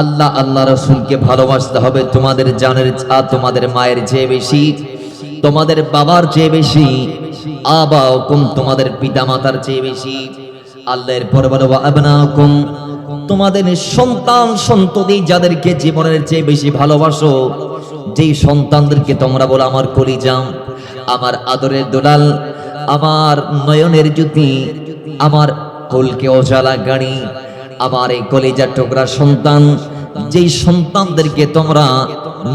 আল্লাহ রাসূলকে ভালোবাসতে হবে তোমাদের জানের, তোমাদের মায়ের চেয়ে বেশি, তোমাদের বাবার চেয়ে বেশি, আবাউকুম তোমাদের পিতামাতার চেয়ে বেশি। আল্লাহর পরে বলে, ওয়া আবনাকুম, তোমাদের সন্তান সন্ততি যাদেরকে জীবনের চেয়ে বেশি ভালোবাসো, যেই সন্তানদেরকে তোমরা বলো আমার কলিজা, আমার আদরের দুলাল, আমার নয়নের জ্যোতি, আমার কোলকে ওজালা গাড়ি, আমার এই কলিজার টুকরা সন্তান, যেই সন্তানদেরকে তোমরা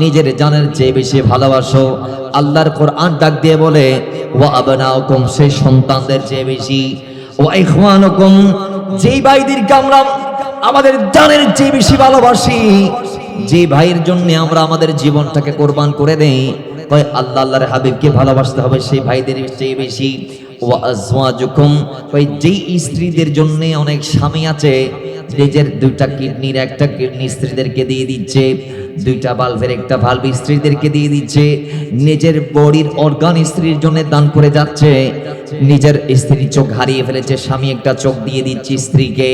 নিজের জানের চেয়ে বেশি ভালোবাসো, আল্লাহর কোরআন ডাক দিয়ে বলে, ওয়া আবনাকুম, সেই সন্তানদের চেয়ে বেশি, ওয়া ইখওয়ানুকুম, যেই ভাইদেরকে আমরা আমাদের জানের চেয়ে বেশি ভালোবাসি, যে ভাইয়ের জন্য আমরা আমাদের জীবনটাকে কোরবান করে দেই, কয় আল্লাহর হাবিবকে ভালোবাসতে হবে সেই ভাইদের চেয়ে বেশি। ওয়া আজওয়াজুকুম, কয় যেই স্ত্রীদের জন্য অনেক স্বামী আছে নিজের দুইটা কিডনির একটা কিডনি স্ত্রীদেরকে দিয়ে দিচ্ছে, দুইটা ভালভের একটা ভালভ স্ত্রীদেরকে দিয়ে দিচ্ছে, নিজের বডির অর্গান স্ত্রীর জন্য দান করে যাচ্ছে, নিজের স্ত্রীর চোখ হারিয়ে ফেলেছে, স্বামী একটা চোখ দিয়ে দিচ্ছে স্ত্রীকে।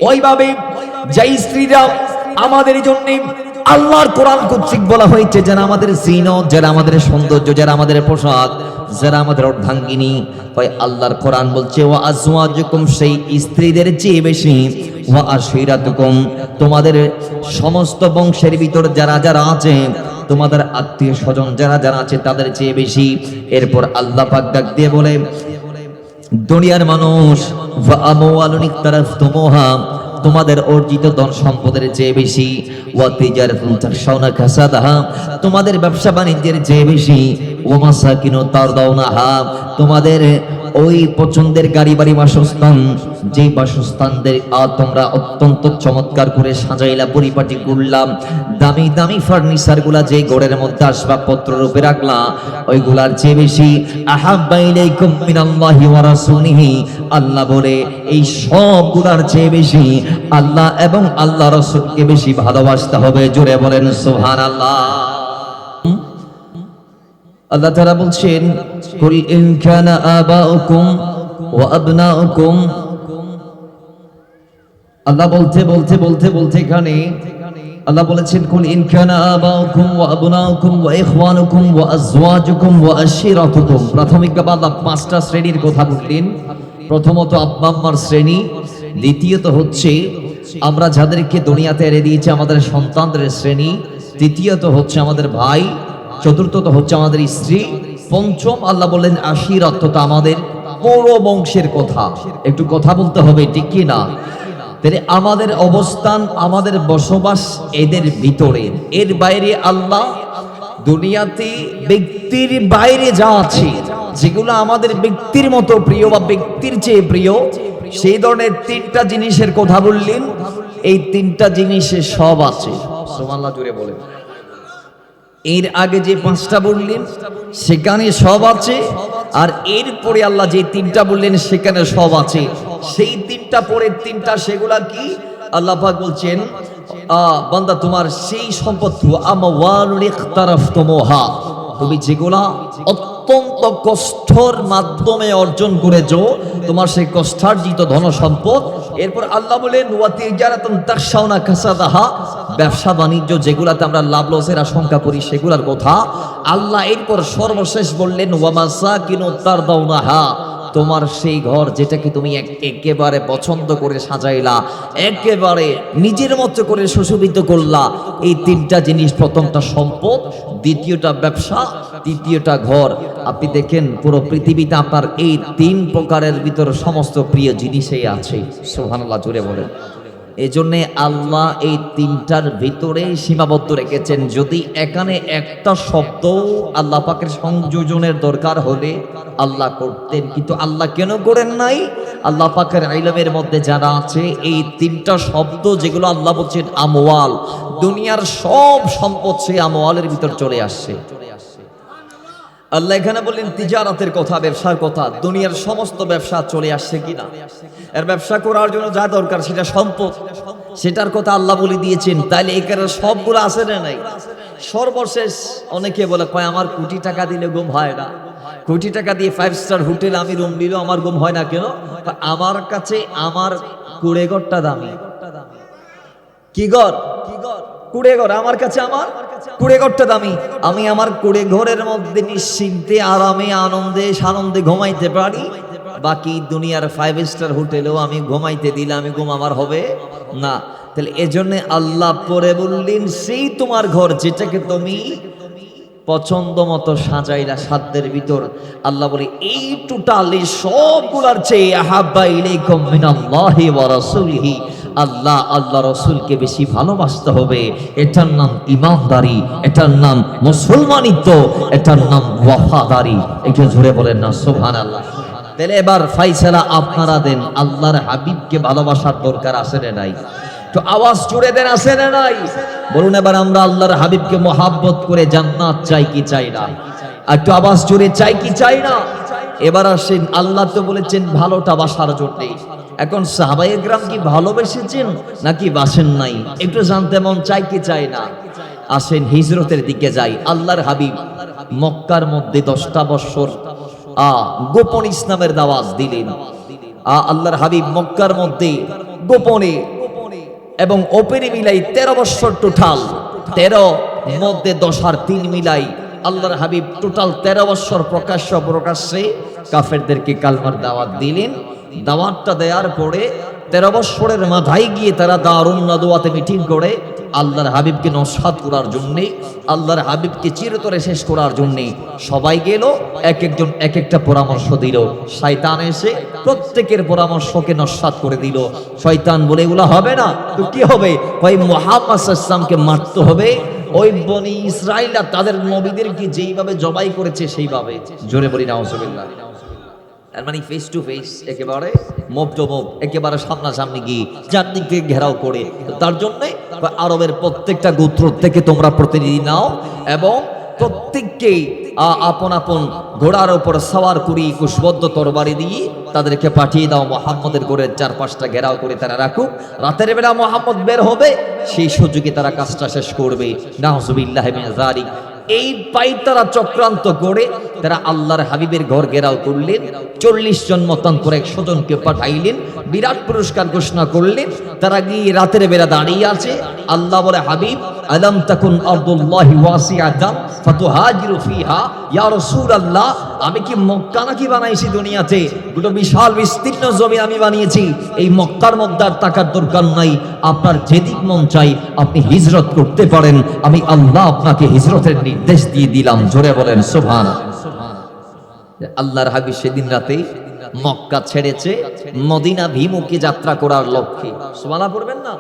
ওইভাবে যেই স্ত্রীরা আমাদের জন্য, আল্লাহর কোরআন কর্তৃক বলা হয়েছে, যারা আমাদের জিনত, যারা আমাদের সৌন্দর্য, যারা আমাদের পোশাক, যারা আমাদের অর্ধাঙ্গিনী, ওই আল্লাহর কোরআন বলছে, ওয়া আজওয়াজুকুম, সেই স্ত্রীদের চেয়ে বেশি, ওয়া আশিরাতুকুম, তোমাদের সমস্ত বংশের ভিতর যারা যারা আছে, তোমাদের আত্মীয় স্বজন যারা যারা আছে তাদের চেয়ে বেশি। এরপর আল্লাহ পাক ডাক দিয়ে বলে, দুনিয়ার মানুষ, ওয়া আমওয়ালুন ইকতারাফতুমুহা, তোমাদের অর্জিত ধন সম্পদের চেয়ে বেশি, ওয়া তিজারাতুন তাখশাউনা কাসাদাহা, তোমাদের ব্যবসা বাণিজ্যের চেয়ে বেশি, ওয়া মাসাকিনু তারদাউনাহা, তোমাদের ওই পছন্দের গাড়ি বাড়ি বাসস্থান, যে বাসস্থানদের তোমরা অত্যন্ত চমৎকার করে সাজাইলা, পরিপাটি করলাম, দামি দামি ফার্নিচার গুলা যে ঘরের মধ্যে আসবাবপত্র রূপে রাখলা, ওইগুলার চেয়ে বেশি, আহাব্বা ইলাইকুম মিনাল্লাহি ওয়া রাসূলিহি, আল্লাহ বলে এই সবগুলার চেয়ে বেশি আল্লাহ এবং আল্লাহ রাসূলকে বেশি ভালোবাসতে হবে। জোরে বলেন সুবহানাল্লাহ। আল্লাহ তাআলা বলছেন, কুল ইন কানা আবাউকুম ওয়া আবনাউকুম, আল্লাহ বলতে বলতে বলতে বলতে এখানে আল্লাহ বলেছেন, কুল ইন কানা আবাউকুম ওয়া আবনাউকুম ওয়া ইখওয়ানুকুম ওয়া আজওয়াজুকুম ওয়া আশিরাতুকুম। প্রাথমিকভাবে আল্লাহ 5টা শ্রেণীর কথা বললেন। প্রথমত আব্বা আম্মার শ্রেণী, দ্বিতীয়ত হচ্ছে আমরা যাদেরকে দুনিয়াতে এনে দিয়েছি আমাদের সন্তানদের শ্রেণী, তৃতীয়ত হচ্ছে আমাদের ভাই, চতুর্থত হচ্ছে আমাদের স্ত্রী, পঞ্চম আল্লাহ বললেন আশিরাত, অর্থাৎ আমাদের পুরো বংশের কথা। একটু কথা বলতে হবে, ঠিক কি না? তাহলে আমাদের অবস্থান, আমাদের বসবাস এদের ভিতরে, এর বাইরে আল্লাহ দুনিয়াতে ব্যক্তির বাইরে যা আছে, যেগুলো আমাদের ব্যক্তির মতো প্রিয় বা ব্যক্তির চেয়ে প্রিয়, সেই ধরনের তিনটা জিনিসের কথা বললেন। এই তিনটা জিনিসে সব আছে, সুবহানাল্লাহ জুড়ে বলেন। এর আগে যে পাঁচটা বললেন সেখানে সব আছে, আর এরপরে আল্লাহ যে তিনটা বললেন সেখানে সব আছে। সেই তিনটা পরের তিনটা, সেগুলা কি? আল্লাহ পাক বলছেন বান্দা তোমার সেই সম্পদ তুমি যেগুলা অত্যন্ত কষ্টের মাধ্যমে অর্জন করেছো, তোমার সেই কষ্টার্জিত ধন সম্পদ। এরপর আল্লাহ বলেন ব্যবসা বাণিজ্য যেগুলাতে আমরা লাভ লসের আশঙ্কা করি সেগুলার কথা আল্লাহ। এরপর সর্বশেষ বললেন তোমার সেই ঘর যেটাকে তুমি একেবারে পছন্দ করে সাজাইলা, একেবারে নিজের মতো করে সুশোভিত করলা। এই তিনটা জিনিস, প্রথমটা সম্পদ, দ্বিতীয়টা ব্যবসা, তৃতীয়টা ঘর। আপনি দেখেন পুরো পৃথিবীতে আপনার এই তিন প্রকারের ভিতর সমস্ত প্রিয় জিনিসই আছে, সুবহানাল্লাহ জুড়ে বলেন। এই জন্যে আল্লাহ এই তিনটার ভিতরে সীমাবদ্ধ রেখেছেন। যদি এখানে একটা শব্দ আল্লাহ পাকের সংযোজনের দরকার হলে আল্লাহ করতেন, কিন্তু আল্লাহ কেন করেন নাই? আল্লাহ পাকের ইলমের মধ্যে যারা আছে, এই তিনটা শব্দ যেগুলো আল্লাহ বলছেন আমওয়াল, দুনিয়ার সব সম্পদ সেই আমওয়ালের ভিতর চলে আসছে। আল্লাহ এখানে বললেন তিজারাতের কথা, ব্যবসার কথা। দুনিয়ার সমস্ত ব্যবসা চলে আসছে কিনা? এর ব্যবসা করার জন্য যা দরকার সেটা সম্পদ, সেটার কথা আল্লাহ বলে দিয়েছেন। তাইলে এখানে সবগুলো আছে না নাই? সর্বশেষ অনেকে বলে কয় আমার কোটি টাকা দিলে ঘুম হয় না, কোটি টাকা দিয়ে 5 স্টার হোটেলে আমি রুম নিলেও আমার ঘুম হয় না। কেন? আমার কাছে আমার কুড়ে ঘরটা দামি। কি ঘর? কুড়ে ঘর। আমার কাছে আমার কুড়ে ঘরটা দামি। আমি আমার কুড়ে ঘরের মধ্যে নিশ্চিন্তে আরামে আনন্দে সানন্দে ঘুমাইতে পারি। বাকি দুনিয়ার 5 স্টার হোটেলেও আমি ঘুমাইতে দিলে আমি ঘুম আমার হবে না। তাহলে এজন্য আল্লাহ পরে বললেন সেই তোমার ঘর যেটাকে তুমি পছন্দ মতো সাজাইলা সাধ্যের ভিতর। আল্লাহ বলে এই টোটালি সবগুলার চেয়ে আহাব্বা ইলাইকুম মিনাল্লাহি ওয়া রাসূলিহি, আল্লাহ আল্লাহ রসুলকে বেশি ভালোবাসতে হবে। এটার নাম ইমানদারি, এটার নাম মুসলমানিত্ব, এটার নাম ওয়াফাদারি। একটু জোরে বলেন না সুবহানাল্লাহ। তাহলে এবার ফাইসালা আপনারা দেন, আল্লাহর হাবিবকে ভালোবাসার দরকার আছে না নাই? তো আওয়াজ জুড়ে দেন, আছে না নাই? বলুন এবার আমরা আল্লাহর হাবিবকে মহাব্বত করে জান্নাত চাই কি চাই না? একটু আওয়াজ জুড়ে চাই কি চাই না? এবার আসেন, আল্লাহ তো বলেছেন ভালোটা বাসার জন্য। এখন সাহাবায়ে কেরাম কি ভালোবেসেছেন নাকি বাসেন নাই? একটু জানতে মন চাই কি চাই না? আসেন হিজরতের দিকে যাই। আল্লাহর হাবিব মক্কার মধ্যে 10টা বছর গোপন ইসলামের দাওয়াত দিলেন। আল্লাহর হাবিব মক্কার মধ্যে গোপনে এবং ওপেনে মিলাই 13 বছর টোটাল, 13 মধ্যে 10 আর 3 মিলাই আল্লাহর হাবিব টোটাল 13 বছর প্রকাশ্যে কাফেরদেরকে কালমার দাওয়াত দিলেন। দাওয়াতটা দেওয়ার পরে 13 বছরের মাথায় গিয়ে তারা দারুন নাদওয়াতে মিটিং করে আল্লাহর হাবিবকে নস্বাত করার জন্যে, আল্লাহর হাবিবকে চিরতরে শেষ করার জন্যে সবাই গেল। এক একজন এক একটা পরামর্শ দিল। শয়তান এসে প্রত্যেকের পরামর্শকে নস্বাত করে দিল। শয়তান বলে এগুলো হবে না, তো কি হবে? ওই মুহাম্মদ সাল্লাল্লাহু আলাইহি ওয়াসাল্লামকে মারতে হবে। ওই বনি ইসরাইলরা তাদের নবীদেরকে যেইভাবে জবাই করেছে সেইভাবে। জোরে বলি নাউজুবিল্লাহ। মানে ফেস টু ফেস, একেবারে মুভ টু মুভ, একেবারে সামনাসামনি গিয়ে চারদিক থেকে ঘেরাও করে। তার জন্য আরবের প্রত্যেকটা গোত্র থেকে তোমরা প্রতিনিধি নাও এবং প্রত্যেককেই আপন আপন ঘোড়ার উপর সওয়ার করি কুশবদ্ধ তরবারি দিয়ে তাদেরকে পাঠিয়ে দাও। মুহাম্মদের ঘোরের চারপাশটা ঘেরাও করে তারা রাখুক। রাতের বেলা মুহাম্মদ বের হবে, সেই সুযোগে তারা কাজটা শেষ করবে। নাউজুবিল্লাহি মিন যালিক। এই পাইতারা চক্রান্ত করে তারা আল্লাহর হাবিবের ঘর ঘেরাও করলেন। 40 জন মতান্তর 100 জনকে পাঠাইলেন। বিরাট পুরস্কার ঘোষণা করলেন। তারা গিয়ে রাতের বেলা দাঁড়িয়ে আছে। আল্লাহ বলে হাবিব আলাম তাকুন আরদুল্লাহি ওয়াসিআতান ফাতুহাজিরু ফিহা, ইয়া রাসূলুল্লাহ আমি কি মক্কা নাকি বানাইছি দুনিয়াতে, দুটো বিশাল বিস্তীর্ণ জমি আমি বানিয়েছি, এই মক্কার মধ্যে আর টাকার দরকার নাই, আপনার যেদিক মন চাই আপনি হিজরত করতে পারেন, আমি আল্লাহ আপনাকে হিজরতের নির্দেশ দিয়ে দিলাম। জোরে বলেন সুবহানাল্লাহ। আল্লাহর হাবিব সেদিন রাতে মক্কা ছেড়েছে মদিনা ভিমুখী যাত্রা করার লক্ষ্যে। সুবহানাল্লাহ পড়বেন না?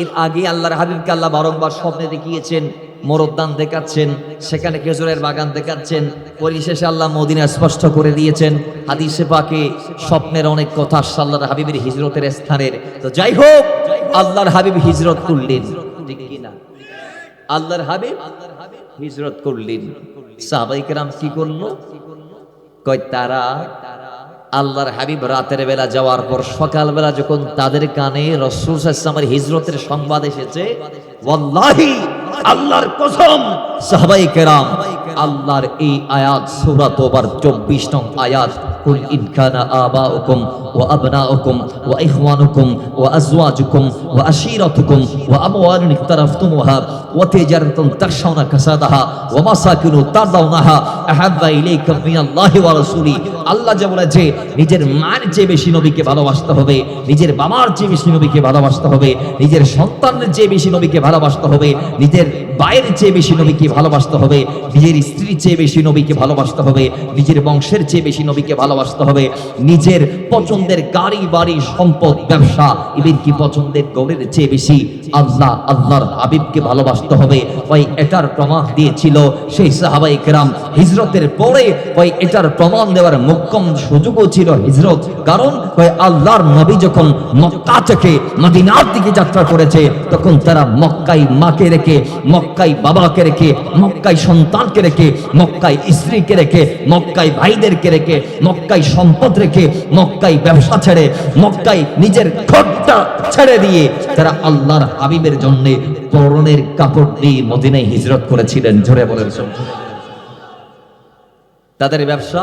এর আগে আল্লাহর হাবিবকে আল্লাহ বারংবার স্বপ্নে দেখিয়েছেন, মরদ্দান দেখাচ্ছেন, সেখানে খেজুরের বাগান দেখাচ্ছেন, পরিশেষে আল্লাহ মদিনা স্পষ্ট করে দিয়েছেন। হাদিসে পাকে স্বপ্নের অনেক কথা আসছে আল্লাহর হাবিবের হিজরতের স্থানের। তো যাই হোক, আল্লাহর হাবিব হিজরত করলেন, ঠিক কি না? আল্লাহর হাবিব হিজরত করলেন। সাহাবায়ে কেরাম কি করলো? কয় তারা আল্লাহর হাবিব রাতের বেলা যাওয়ার পর সকালবেলা যখন তাদের কানে রাসূল সাল্লাল্লাহু আলাইহি ওয়াসাল্লামের হিজরতের সংবাদ এসেছে, ওয়াল্লাহি আল্লাহর কসম, সাহাবায়ে কেরাম আল্লাহর এই আয়াত সূরা তওবার 24 নং আয়াত, কুল ইন কানা আবাউকুম ওয়া আবনাউকুম ওয়া ইখওয়ানুকুম ওয়া আজওয়াজুকুম ওয়া আশীরাতুকুম ওয়া আমওয়ালুন ইকতারাফতুমুহা ওয়া তিজারাতুন তাখশাউনা কাসাদাহা ওয়া মাসাকিনু তারদাউনাহা আহাব্বা ইলাইকুম মিনাল্লাহি ওয়া রাসূলি। আল্লাহ যে বলেছে নিজের মার চেয়ে বেশি নবীকে ভালোবাসতে হবে, নিজের বাবার চেয়ে বেশি নবীকে ভালোবাসতে হবে, নিজের সন্তানের চেয়ে বেশি নবীকে ভালোবাসতে হবে, নিজের ভাইয়ের চেয়ে বেশি নবীকে ভালোবাসতে হবে, নিজের স্ত্রীর চেয়ে বেশি নবীকে ভালোবাসতে হবে, নিজের বংশের চেয়ে বেশি নবীকে ভালোবাসতে হবে, নিজের পছন্দের গাড়ি বাড়ি সম্পদ ব্যবসা এমনকি পছন্দের গৌরের চেয়ে বেশি আল্লাহর হাবিবকে ভালোবাসতে হবে। ওই এটার প্রমাণ দিয়েছিল সেই সাহাবায়ে কেরাম হিজরতের পরে। ওই এটার প্রমাণ দেওয়ার মুখ্যম সুযোগও ছিল হিজরত, কারণ ওই আল্লাহর নবী যখন মক্কা থেকে মদিনার দিকে যাত্রা করেছে তখন তারা মক্কায় মাকে রেখে, মক্কায় বাবাকে রেখে, মক্কায় সন্তানকে রেখে, মক্কায় স্ত্রীকে রেখে, মক্কায় ভাইদেরকে রেখে, মক্কায় সম্পদ রেখে, মক্কায় ব্যবসা ছেড়ে, মক্কায় নিজের ঘরটা ছেড়ে দিয়ে তারা আল্লাহর হাবিবের জন্য পরনের কাপড় দিয়ে মদিনায় হিজরত করেছিলেন। জোরে বলেন সুবহানাল্লাহ। তাদের ব্যবসা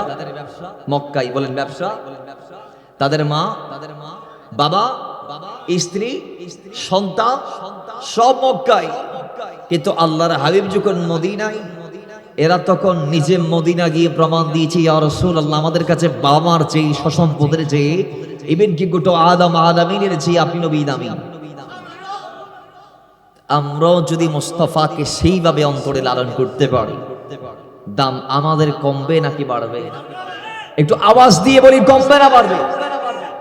মক্কায়, বলেন ব্যবসা, তাদের মা বাবা স্ত্রী সন্তান সব মক্কায়, কিন্তু আল্লাহর হাবিব যখন মদিনায়, এরা তখন নিজে মদিনা গিয়ে প্রমাণ দিয়েছে, ইয়া রাসূলুল্লাহ আমাদের কাছে বাবা মার চেয়ে সসম্পদের চেয়ে ইভেন কি গোটা আদামিনের চেয়ে আপনি নবী দামি। আমরাও যদি মুস্তাফাকে সেইভাবে অন্তরে লালন করতে পারি, দাম আমাদের কমবে নাকি বাড়বে? একটু আওয়াজ দিয়ে বলি, কমবে না বাড়বে?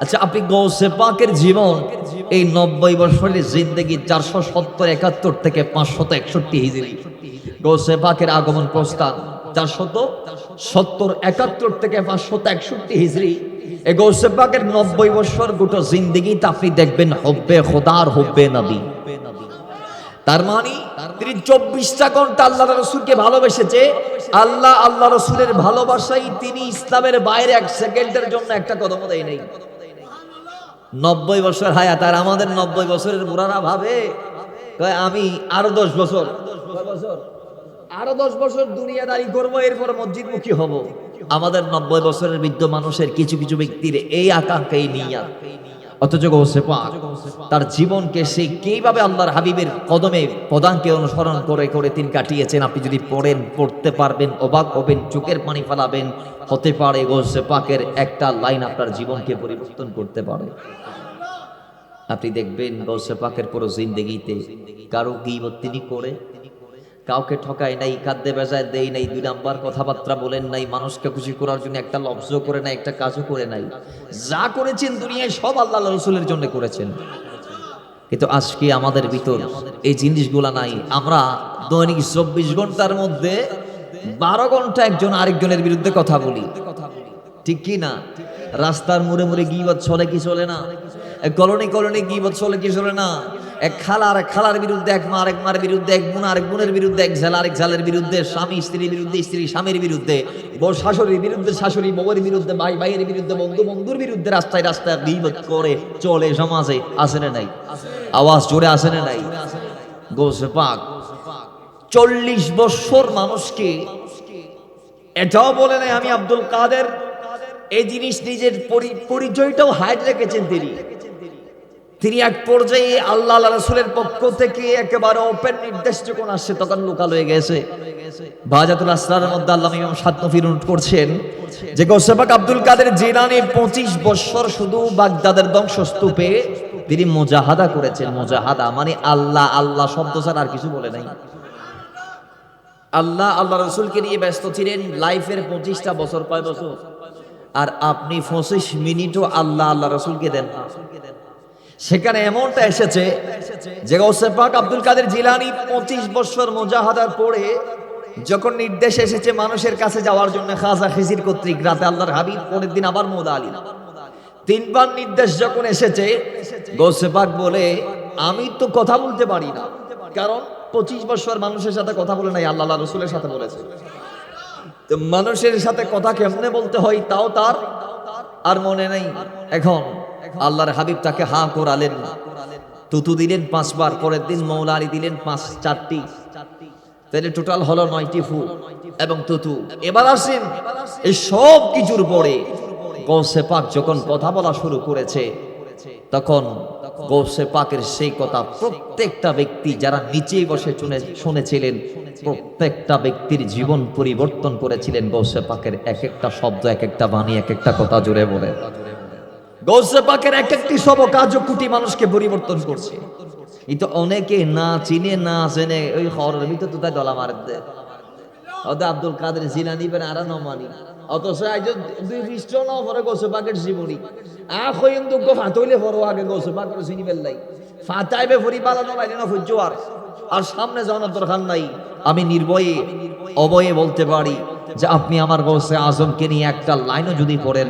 আচ্ছা, আপনি গৌসে পাকের জীবন, এই 90 বছরের জিন্দেগি 470 71 থেকে 561 হিজরি, গৌসে পাকের আগমন প্রস্থান 470 71 থেকে 561 হিজরি, এই গৌসে পাকের 90 বছর গোটা জিন্দেগিতে আপনি দেখবেন হুব্বে খোদা আর হুব্বে নবী। তার মানে তিনি 24টা ঘন্টা আল্লাহ রাসূলকে ভালোবেসেছে। আল্লাহ রাসূলের ভালোবাসাই তিনি ইসলামের বাইরে এক সেকেন্ডের জন্য একটা কদমও দেয় নাই। 90 বছর হায়াত, আর আমাদের 90 বছরের বুড়ারা ভাবে আমি আরো 10 বছর, আরো 10 বছর দুনিয়াদারি করবো, এরপর মসজিদমুখী হব। আমাদের 90 বছরের বৃদ্ধ মানুষের কিছু কিছু ব্যক্তির এই আকাঙ্ক্ষা, এই নিয়াত, অথচ গৌসে পাক তার জীবনকে সে কিভাবে আল্লাহর হাবিবের কদমে পদাঙ্কে অনুসরণ করে করে তিনি কাটিয়েছেন। আপনি যদি পড়েন, পড়তে পারবেন, অবাক হবেন, চোখের পানি ফেলাবেন। হতে পারে গৌসে পাকের একটা লাইন আপনার জীবনকে পরিবর্তন করতে পারে। আপনি দেখবেন গৌসে পাকের পুরো জিন্দেগিতে কারো গীবত তিনি করে, কাউকে ঠকায় নাই, কাঁদতে বেজায় দেই নাই, 2 নাম্বার কথাবার্তা বলেন নাই, মানুষকে খুশি করার জন্য একটা লফজও করে নাই, একটা কাজও করে নাই। যা করেছেন দুনিয়ায় সব আল্লাহ রাসূলের জন্য করেছেন। কিন্তু আজকে আমাদের ভিতর এই জিনিসগুলা নাই। আমরা দৈনিক 24 ঘন্টার মধ্যে 12 ঘন্টা একজন আরেকজনের বিরুদ্ধে কথা বলি, ঠিক কি না? রাস্তার মোড়ে মোড়ে গীবত চলে কি চলে না? কলোনি কলোনি গীবত চলে কি চলে না? এক খালা আর এক খালার বিরুদ্ধে, এক মা আরেক মার বিরুদ্ধে, এক বোন আরেক বোনের বিরুদ্ধে, এক ঝাল আরেক ঝালের বিরুদ্ধে, স্বামী স্ত্রীর বিরুদ্ধে, স্ত্রী স্বামীর বিরুদ্ধে, বউ শাশুড়ির বিরুদ্ধে, শাশুড়ি বউয়ের বিরুদ্ধে, ভাই ভাইয়ের বিরুদ্ধে, বন্ধু বন্ধুর বিরুদ্ধে, রাস্তায় রাস্তায় গীবত করে চলে সমাজে। আসে না নাই? আওয়াজ জোরে আসে না নাই? গৌসে পাক 40 বছর মানুষকে এটাও বলে নাই আমি আব্দুল কাদের। এই জিনিস নিজের পরিচয়টাও হাইড রেখেছেন তিনি। তিনি এক পর্যায়ে আল্লাহ রাসূলের পক্ষ থেকে একেবারে ওপেন নির্দেশ যখন আসছে তখন লোকাল হয়ে গেছে। বাজাতুল আসরারের মধ্যে আল্লাহ ইমাম শাতনফি নোট করছেন যে গৌসে পাক আব্দুল কাদের জিলানী 25 বছর শুধু বাগদাদের ধ্বংসস্তূপে তিনি মুজাহাদা করেছেন। মুজাহাদা মানে আল্লাহ আল্লাহ শব্দ ছাড়া আর কিছু বলে নাই। আল্লাহ আল্লাহ রাসূলকে নিয়ে ব্যস্ত ছিলেন লাইফের 25টা বছর। কয় বছর? আর আপনি 25 মিনিটও আল্লাহ আল্লাহ রাসূলকে দেন না। সেখানে এমনটা এসেছে যে গৌসে পাক আব্দুল কাদের জিলানী 25 বছর মুজাহাদার পরে যখন নির্দেশ এসেছে মানুষের কাছে যাওয়ার জন্য খাজা খিজির কর্তৃক, রাতে আল্লাহর হাবিব, পরের দিন আবার মৌলা আলী, 3 বার নির্দেশ যখন এসেছে গৌসে পাক বলে আমি তো কথা বলতে পারি না, কারণ 25 বছর মানুষের সাথে কথা বলে নাই, আল্লাহ রাসূলের সাথে বলেছে। তো মানুষের সাথে কথা কেমনে বলতে হয় তাও তার আর মনে নেই। এখন আল্লাহর হাবিব তাকে হা করালেন, তুতু দিলেন 5 বার, পরের দিন মৌলা আলী দিলেন 4টি, তাহলে টোটাল হলো 9টি ফু এবং তুতু। এবার আসেন এই সব কিছুর পরে গৌসে পাক যখন কথা বলা শুরু করেছে তখন গৌসে পাকের সেই কথা প্রত্যেকটা ব্যক্তি যারা নিচে বসে শুনেছিলেন প্রত্যেকটা ব্যক্তির জীবন পরিবর্তন করেছিলেন। গৌসে পাকের এক একটা শব্দ, এক একটা বাণী, এক একটা কথা জুড়ে বলে গৌসে পাকের এক একটি সব কাজ কুটি মানুষকে পরিবর্তন করছে। কিন্তু অনেকে না চিনে না জেনে ওই খবরের ভিতর তো তাই ডলা মারে দেয়। আব্দুল কাদের জিলানী বেন আরা নমানি, অথচ আজ 2 পৃষ্ঠ ন পরে গৌসে পাকের জীবনী আখ হইন দুঃখ ফাতইলে পড়ো আগে গৌসে পাকের চিনি বেল্লাই ফাতাইবে ফরি পালানো লাগে না ফুজুয়ার আর সামনে যাওয়ার দরকার নাই। আমি নির্ভয়ে অবয়ে বলতে পারি যে আপনি আমার গৌসে আজমকে নিয়ে একটা লাইনও যদি পড়েন,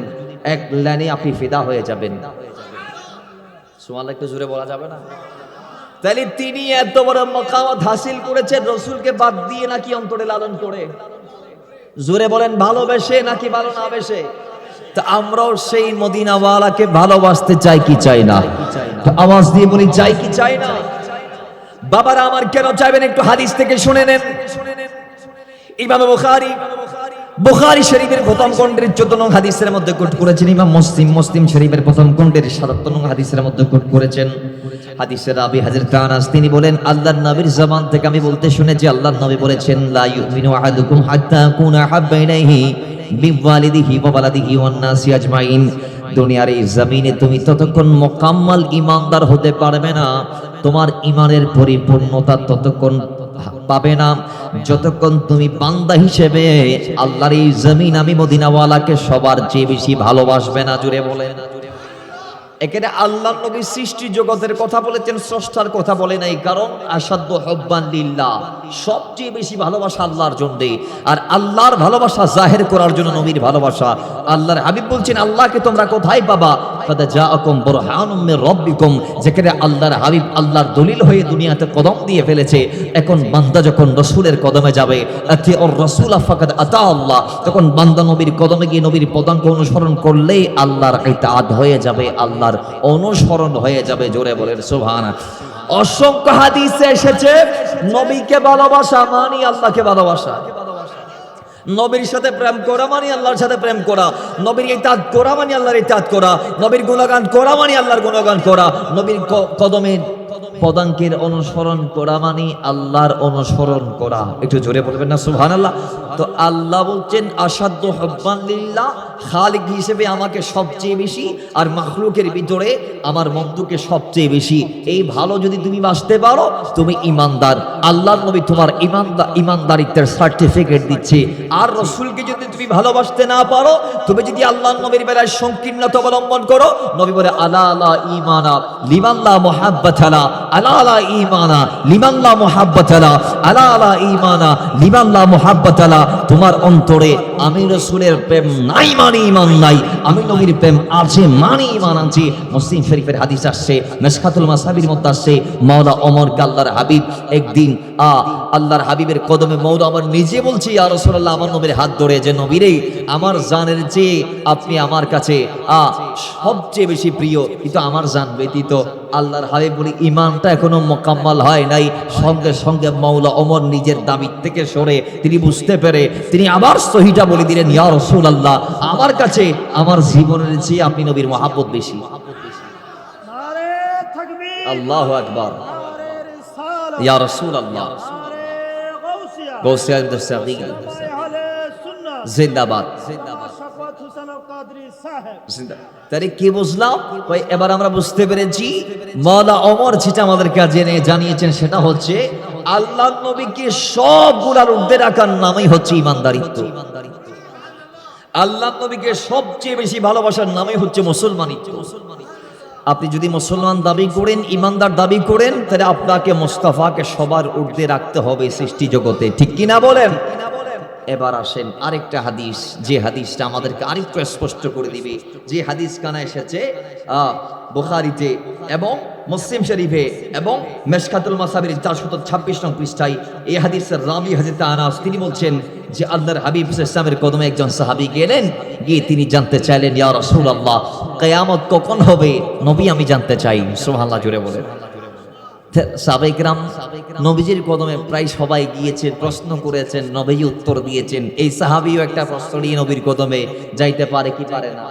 এক লাইনে আপনি ফিদা হয়ে যাবেন। সুবহানাল্লাহ, একটু জোরে বলা যাবে না? তাহলে তিনি এত বড় মাকামাত হাসিল করেছেন রাসূলকে বাদ দিয়ে নাকি অন্তরে লালন করে? জোরে বলেন, ভালোবেসে নাকি ভালো না বেসে? তা আমরাও সেই মদিনাওয়ালাকে ভালোবাসতে চাই কি চাই না? আওয়াজ দিয়ে বলি চাই কি চাই না? বাবারা আমার কেন চাইবেন একটু হাদিস থেকে শুনে নেন। ইমাম বুখারী শরীফের প্রথম খণ্ডের 14 নং হাদিসের মধ্যে কোট করেছেন। ইমাম মুসলিম শরীফের প্রথম খণ্ডের 77 নং হাদিসের মধ্যে কোট করেছেন। হাদিসের রাবী হযরত আনাস তিনি বলেন আল্লাহর নবীর জবান থেকে আমি বলতে শুনেছি আল্লাহর নবী বলেছেন লা ইউমিনু আহাদুকুম হাত্তা কুনা হাব্বা ইলাইহি বিওয়ালিদিহি ওয়া ওয়ালাদিহি ওয়ান নাসি আজমাইন। দুনিয়ার এই জমিনে তুমি ততক্ষণ মোকাম্মল ঈমানদার হতে পারবে না, তোমার ঈমানের পরিপূর্ণতা ততক্ষণ পাবে না যতক্ষণ তুমি বান্দা হিসেবে আল্লাহর এই জমিন আমি মদিনাওয়ালাকে সবার চেয়ে বেশি ভালোবাসবে না। জুড়ে বলেন। এখানে আল্লাহ নবী সৃষ্টি জগতের কথা বলেছেন, স্রষ্টার কথা বলে নাই। কারণ আসাদ্দু হুব্বান লিল্লাহ, সবচেয়ে বেশি ভালোবাসা আল্লাহর জন্য। আর আল্লাহর ভালোবাসা জাহির করার জন্য নবীর ভালোবাসা। আল্লাহর হাবিব বলছেন আল্লাহকে তোমরা কোথায় পাবা? কাদ জাআকুম বুরহানুম মির রাব্বিকুম। যেখানে আল্লাহর হাবিব আল্লাহর দলিল হয়ে দুনিয়াতে কদম দিয়ে ফেলেছে, এখন বান্দা যখন রাসূলের কদমে যাবে, আতিউর রাসূলা ফাকাদ আতা আল্লাহ, তখন বান্দা নবীর কদমে গিয়ে নবীর পদাঙ্ক অনুসরণ করলেই আল্লাহর ইতাআত হয়ে যাবে, আল্লাহর অনুসরণ হয়ে যাবে। জোরে বলেন সুবহানাল্লাহ। অসংখ্য হাদিসে এসেছে নবীকে ভালোবাসা মানে আল্লাহকে ভালোবাসা। নবীর সাথে প্রেম করা মানে আল্লাহর সাথে প্রেম করা, নবীর ইতাআত করা মানে আল্লাহর ইতাআত করা, নবীর গুণগান করা মানে আল্লাহর গুণগান করা, নবীর কদমের পদাঙ্কের অনুসরণ করা মানে আল্লাহর অনুসরণ করা। একটু জোরে বলবেন না সুবহানাল্লাহ? তো আল্লাহ বলছেন আসাদ্দু হুব্বান লিল্লাহ, খালিক হিসেবে আমাকে সবচেয়ে বেশি, আর মাখলুকের ভিতরে আমার বন্ধুকে সবচেয়ে বেশি। এই ভালো যদি তুমি বাসতে পারো তুমি ঈমানদার। আল্লাহর নবী তোমার ঈমানদারিত্বের সার্টিফিকেট দিচ্ছে। আর রাসূলকে যদি তুমি ভালোবাসতে না পারো, তুমি যদি আল্লাহর নবীর বেলায় সংকীর্ণতা অবলম্বন করো, নবী বলে আলা লা ঈমানা লিমান লা মুহাব্বাতা লা, আলা লা ঈমানা লিমান লা মুহাব্বাতা লা, আলা লা ঈমানা লিমান লা মুহাব্বাতা লা। তোমার অন্তরে আমি রাসূলের প্রেম নাই মানে ঈমান নাই, আমি নবীর প্রেম আছে মানে ঈমান আছে। মুসলিম শরীফের হাদিস আসছে, মিশকাতুল মাসাবির মধ্যে আসছে, মাওলা ওমর আল্লাহর হাবিব একদিন আল্লাহর হাবিবের কদমে মাওলা ওমর নিজে বলছে ইয়া রাসূলুল্লাহ, আমার নবীর হাত ধরে যে নবী রে, আমার জানের চেয়ে আপনি আমার কাছে সবচেয়ে বেশি প্রিয়, কিন্তু আমার জান ব্যতীত। আল্লাহর হাবিব বলি ঈমানটা এখনো মুকাম্মাল হয় নাই। সঙ্গে সঙ্গে মাওলা ওমর নিজের দাবি থেকে সরে তিনি বুঝতে পেরে তিনি আবার সহিটা বলে দিলেন ইয়া রাসূলুল্লাহ, আমার কাছে আমার জীবনের চেয়ে আপনি নবীর মহব্বত বেশি। আল্লাহু আকবার। ইয়া রাসূলুল্লাহ, গৌসিয়া দস্তগীর জিন্দাবাদ। তাহলে কি বুঝলাম? এবার আমরা বুঝতে পেরেছি মাওলানা ওমর যেটা আমাদের কাছে জানিয়েছেন সেটা হচ্ছে আল্লাহর নবীকে সব গুণার ঊর্ধ্বে রাখার নামই হচ্ছে ঈমানদারিত্ব। আল্লাহর নবীকে সবচেয়ে বেশি ভালোবাসার নামই হচ্ছে মুসলমানিত্ব। আপনি যদি মুসলমান দাবি করেন, ঈমানদার দাবি করেন, তাহলে আপনাকে মুস্তাফাকে সবার ঊর্ধ্বে রাখতে হবে সৃষ্টি জগতে, ঠিক কি না বলেন? এবার আসেন আরেকটা হাদিস, যে হাদিসটা আমাদেরকে আরেকটু স্পষ্ট করে দিবে। যে হাদিস কানা এসেছে বুখারীতে এবং মুসলিম শরীফে এবং মিশকাতুল মাসাবির 426 নং পৃষ্ঠায়। এই হাদিসের রাবী হযরত আনাস, তিনি বলছেন যে আল্লাহর হাবিব সাল্লাল্লাহু আলাইহি ওয়াসাল্লামের কদমে একজন সাহাবী গেলেন, গিয়ে তিনি জানতে চাইলেন, ইয়া রাসূলুল্লাহ, কিয়ামত কখন হবে? নবী আমি জানতে চাই। সুবহানাল্লাহ, জোরে বলেন। সাহাবায়ে কেরাম নবীজির কদমে প্রায় সবাই গিয়েছেন, প্রশ্ন করেছেন, নবীজি উত্তর দিয়েছেন। এই সাহাবীও একটা প্রশ্ন নিয়ে নবীর কদমে যাইতে পারে কি পারে না?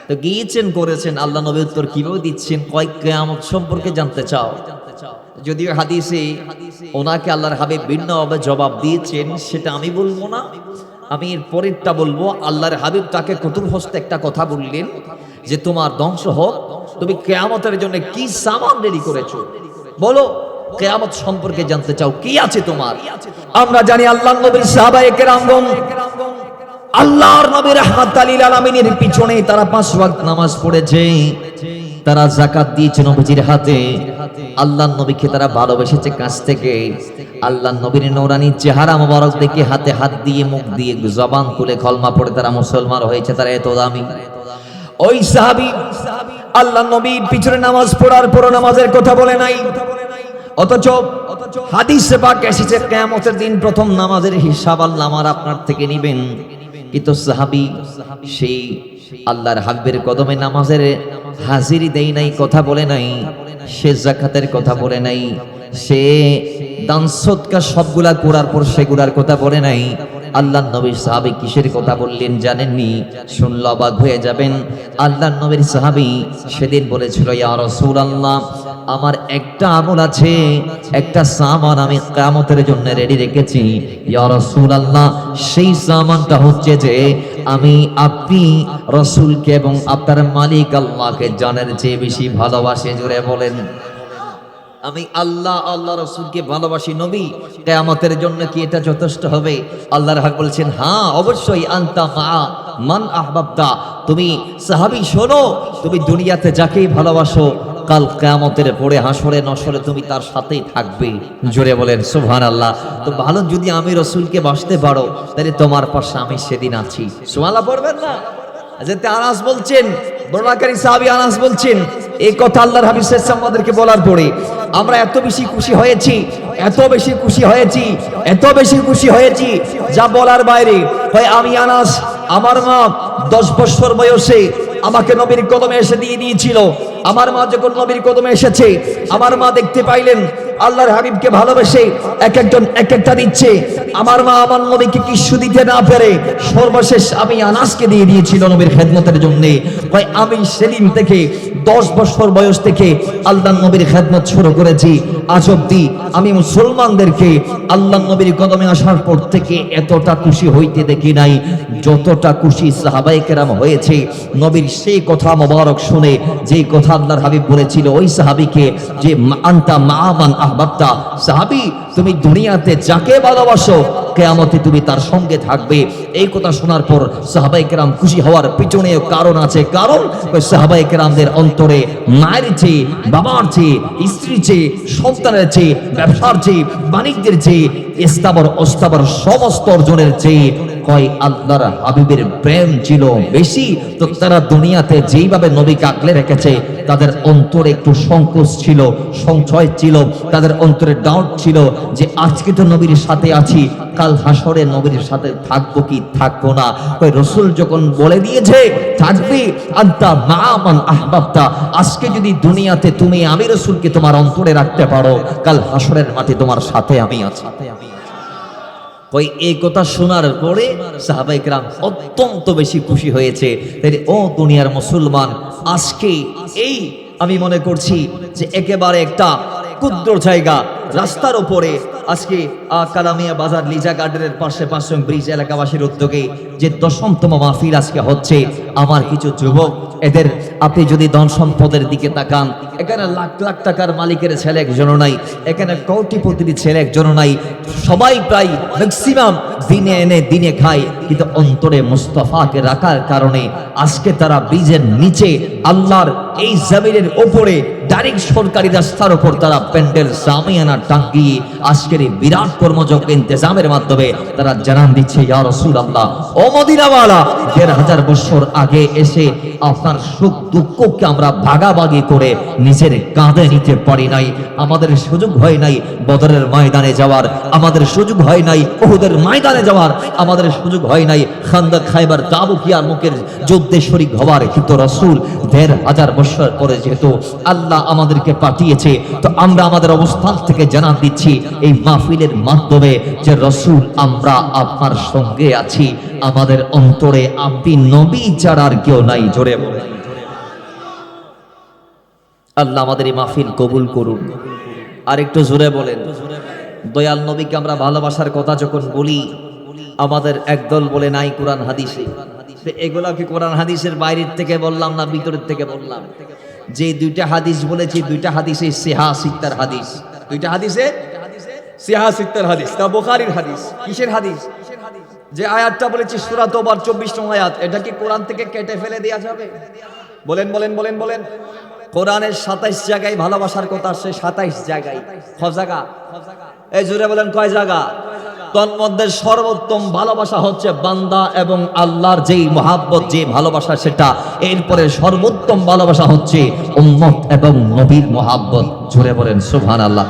তো গিয়েছেন, করেছেন। আল্লাহ নবী উত্তর কিভাবে দিচ্ছেন? কয় কিয়ামত সম্পর্কে জানতে চাও? যদিও হাদিসে ওনাকে আল্লাহর হাবিব ভিন্নভাবে জবাব দিয়েছেন, সেটা আমি বলবো না, আমি এর পরেরটা বলবো। আল্লাহর হাবিব তাকে কঠোর হস্তে একটা কথা বললেন যে তোমার ধ্বংস হোক, তুমি কিয়ামতের জন্য কি সামান রেডি করেছো? বলো, কিয়ামত সম্পর্কে জানতে চাও, কি আছে তোমার? আমরা জানি আল্লাহর নবীর সাহাবায়ে কেরামগণ আল্লাহর নবী রাহমাতুল লিল আলামিনের পিছনে তারা 5 ওয়াক্ত নামাজ পড়েছে, তারা যাকাত দিয়েছে নবীজির হাতে, আল্লাহর নবীকে তারা ভালোবেসেছে কাছ থেকে। আল্লাহর নবীর নূরানী চেহারা মোবারক দেখে হাতে হাত দিয়ে মুখ দিয়ে জবান খুলে কলমা পড়ে তারা মুসলমান হয়েছে। তারা এত দামি। ওই সাহাবী আল্লাহর নবীর পিছনে নামাজ পড়ার পর নামাজের কথা বলে নাই, অথচ হাদিসে পাক এসেছে কিয়ামতের দিন প্রথম নামাজের হিসাব আল্লাহ আমার আপনার থেকে নেবেন। কিন্তু সাহাবী সেই আল্লাহর হাবিবের কদমে নামাজের হাজিরি দেই নাই, কথা বলে নাই, সে যাকাতের কথা বলে নাই, সে দান সদকা সবগুলা করার পর সেগুলার কথা বলে নাই। আল্লাহর নবীর সাহাবী কিসের কথা বললেন জানেননি? শুনলে অবাক হয়ে যাবেন। আল্লাহর নবীর সাহাবী সেদিন বলেছিল, ইয়া রাসূলুল্লাহ, আমার একটা আমল আছে, একটা সামান আমি কিয়ামতের জন্য রেডি রেখেছি। ইয়া রাসূলুল্লাহ, সেই সামানটা হচ্ছে যে আমি আপনি রাসূলকে এবং আপনার মালিক আল্লাহকে জানের চেয়ে বেশি ভালোবাসি। জোরে বলেন, আমি আল্লাহ আল্লাহ রাসূলকে ভালোবাসি। নবী, কিয়ামতের জন্য কি এটা যথেষ্ট হবে? আল্লাহর হাবিব বলছেন, হ্যাঁ অবশ্যই। আনতা মা মান আহবাবতা, তুমি সাহাবী শোনো, তুমি দুনিয়াতে যাকেই ভালোবাসো কাল কিয়ামতের পরে হাসরে নসরে তুমি তার সাথেই থাকবে। জোরে বলেন সুবহানাল্লাহ। তো ভালো, যদি আমি রাসূলকে বাসতে পারো তাহলে তোমার পাশে আমি সেদিন আছি। সুবহানাল্লাহ পড়বেন না? হযরত আনাস বলছেন, বর্ণনাকারী সাহাবী আনাস বলছেন, এই কথা আল্লাহর হাবিব সাল্লাল্লাহু আলাইহি ওয়াসাল্লাম আমাদেরকে বলার পরে আমরা এত বেশি খুশি হয়েছি, এত বেশি খুশি হয়েছি, এত বেশি খুশি হয়েছি যা বলার বাইরে। হয় আমি আনাস, আমার মা 10 বছর বয়সে আমাকে নবীর কদমে এসে দিয়ে দিয়েছিল। আমার মা যখন নবীর কদমে এসেছে, আমার মা দেখতে পাইলেন আল্লাহর হাবিবকে ভালোবেসে এক একজন এক একটা দিচ্ছে। আমার মা আমার নবীকে কিছু দিতে না পেরে সর্বশেষ আমি আনাসকে দিয়ে দিয়েছিল নবীর খেদমতের জন্য। আমি সেদিন থেকে 10 বছর বয়স থেকে আল্লাহর নবীর খেদমত শুরু করেছি। আজ অব্দি আমি মুসলমানদেরকে আল্লাহর নবীর কদমে আসার পর থেকে এতটা খুশি হইতে দেখি নাই যতটা খুশি সাহাবায়ে কেরাম হয়েছে নবীর সেই কথা মোবারক শুনে। যেই কথা আল্লাহর হাবিব বলেছিল ওই সাহাবীকে যে আনতা মা'মান আহবাবতা, সাহাবী তুমি দুনিয়াতে যাকে ভালোবাসো কিয়ামতে তুমি তার সঙ্গে থাকবে। এই কথা শোনার পর সাহাবায়ে কেরাম খুশি হওয়ার পিছনে কারণ আছে। কারণ সাহাবায়ে কেরামদের অন্তরে মায়ের চেয়ে, বাবার চেয়ে, স্ত্রীর চেয়ে, সন্তানের চেয়ে, ব্যবসার চেয়ে, বাণিজ্যের চেয়ে, ইস্তাবর অস্তাবর সমস্ত অর্জনের চেয়ে কয় আল্লাহর হাবিবের প্রেম ছিল বেশি। তো তারা দুনিয়াতে যেইভাবে নবীকে আগলে রেখেছে তাদের অন্তরে একটু সংকোচ ছিল, সংশয় ছিল, তাদের অন্তরে ডাউট ছিল যে আজকে তো নবীর সাথে আছি, কাল হাসরে নবীর সাথে থাকবো কি থাকবো না। ওই রাসূল যখন বলে দিয়েছে থাকবি, আনতা মা'মান আহবাবতা, আজকে যদি দুনিয়াতে তুমি আমি রাসূলকে তোমার অন্তরে রাখতে পারো, কাল হাসরের মাঠে তোমার সাথে আমি আছি। ওই এই কথা শোনার পরে সাহাবায়ে কেরাম অত্যন্ত বেশি খুশি হয়েছে। তাই ও দুনিয়ার মুসলমান, আজকে এই আমি মনে করছি যে একেবারে একটা ক্ষুদ্র জায়গা রাস্তার উপরে আজকে কালামিয়া বাজার লিজা গার্ডেনের পাশে পাঁচশং ব্রিজ এলাকাবাসীর উদ্যোগে যে 10তম মাহফিল আজকে হচ্ছে, আমার কিছু যুবক এদের আপনি যদি ধন সম্পদের দিকে তাকান, এখানে লাখ লাখ টাকার মালিকের ছেলে একজনও নাই, এখানে কোটিপতির ছেলে একজনও নাই, সবাই প্রায় ম্যাক্সিমাম দিনে এনে দিনে খায়, কিন্তু অন্তরে মুস্তাফাকে রাখার কারণে আজকে তারা ব্রিজের নিচে আল্লাহর এই জমিনের উপরে ডাইরেক্ট সরকারি রাস্তার উপর তারা প্যান্ডেল সামিয়ানা টাঙ্গিয়ে আজকের এই বিরাট কর্মযজ্ঞ ইন্তজামের মাধ্যমে তারা জানান দিচ্ছে, ইয়া রাসূলুল্লাহ, ও মদিনাওয়ালা, ১৫০০ বছর আগে এসে আপনার সুখ দুঃখকে আমরা ভাগাভাগি করে নিজের কাঁধে নিতে পারি নাই, আমাদের সুযোগ হয় নাই বদরের ময়দানে যাওয়ার, আমাদের সুযোগ হয় নাই উহুদের ময়দানে যাওয়ার, আমাদের সুযোগ হয় নাই খান্দক খায়বার তাবুকিয়ার মুখের যুদ্ধে শরীক হওয়ার, কিন্তু রাসূল ১৫০০ বছর পরে যেহেতু আল্লাহ আমাদেরকে পাঠিয়েছে, তো আমরা আমাদের অবস্থান থেকে জানান দিচ্ছি এই মাহফিলের মাধ্যমে যে রাসূল, আমরা আপনার সঙ্গে আছি, আমাদের অন্তরে আপনি নবী ছাড়া আর কেউ নাই। জোরে বলে আল্লাহ আমাদের এই মাহফিল কবুল করুন। আর একটু জোরে বলেন, দয়াল নবীকে আমরা ভালোবাসার কথা যখন বলি, আমাদের একদল বলে নাই কোরআন হাদিসে। এগুলা কি কোরআন হাদিসের বাইরের থেকে বললাম না ভিতরের থেকে বললাম? যে দুইটা হাদিস বলেছি, দুইটা হাদিসে সিহা সিত্তার হাদিস, দুইটা হাদিসে সিহা সিত্তার হাদিস, তা বুখারীর হাদিস। কিসের হাদিস? যে আয়াতটা বলেছি সূরা তওবার ২৪ নং আয়াত, এটা কি কোরআন থেকে কেটে ফেলে দেওয়া যাবে? বলেন বলেন বলেন বলেন। কোরআনের ২৭ জায়গায় ভালোবাসার কথা আসছে, ২৭ জায়গায়। কয় জায়গা? এই জোরে বলেন, কয় জায়গা? তন্মধ্যে সর্বোত্তম ভালোবাসা হচ্ছে বান্দা এবং আল্লাহর যেই মহাব্বত, যে ভালোবাসা সেটা। এরপরে সর্বোত্তম ভালোবাসা হচ্ছে উম্মত এবং নবীর মহাব্বত। জোরে বলেন সুবহানাল্লাহ।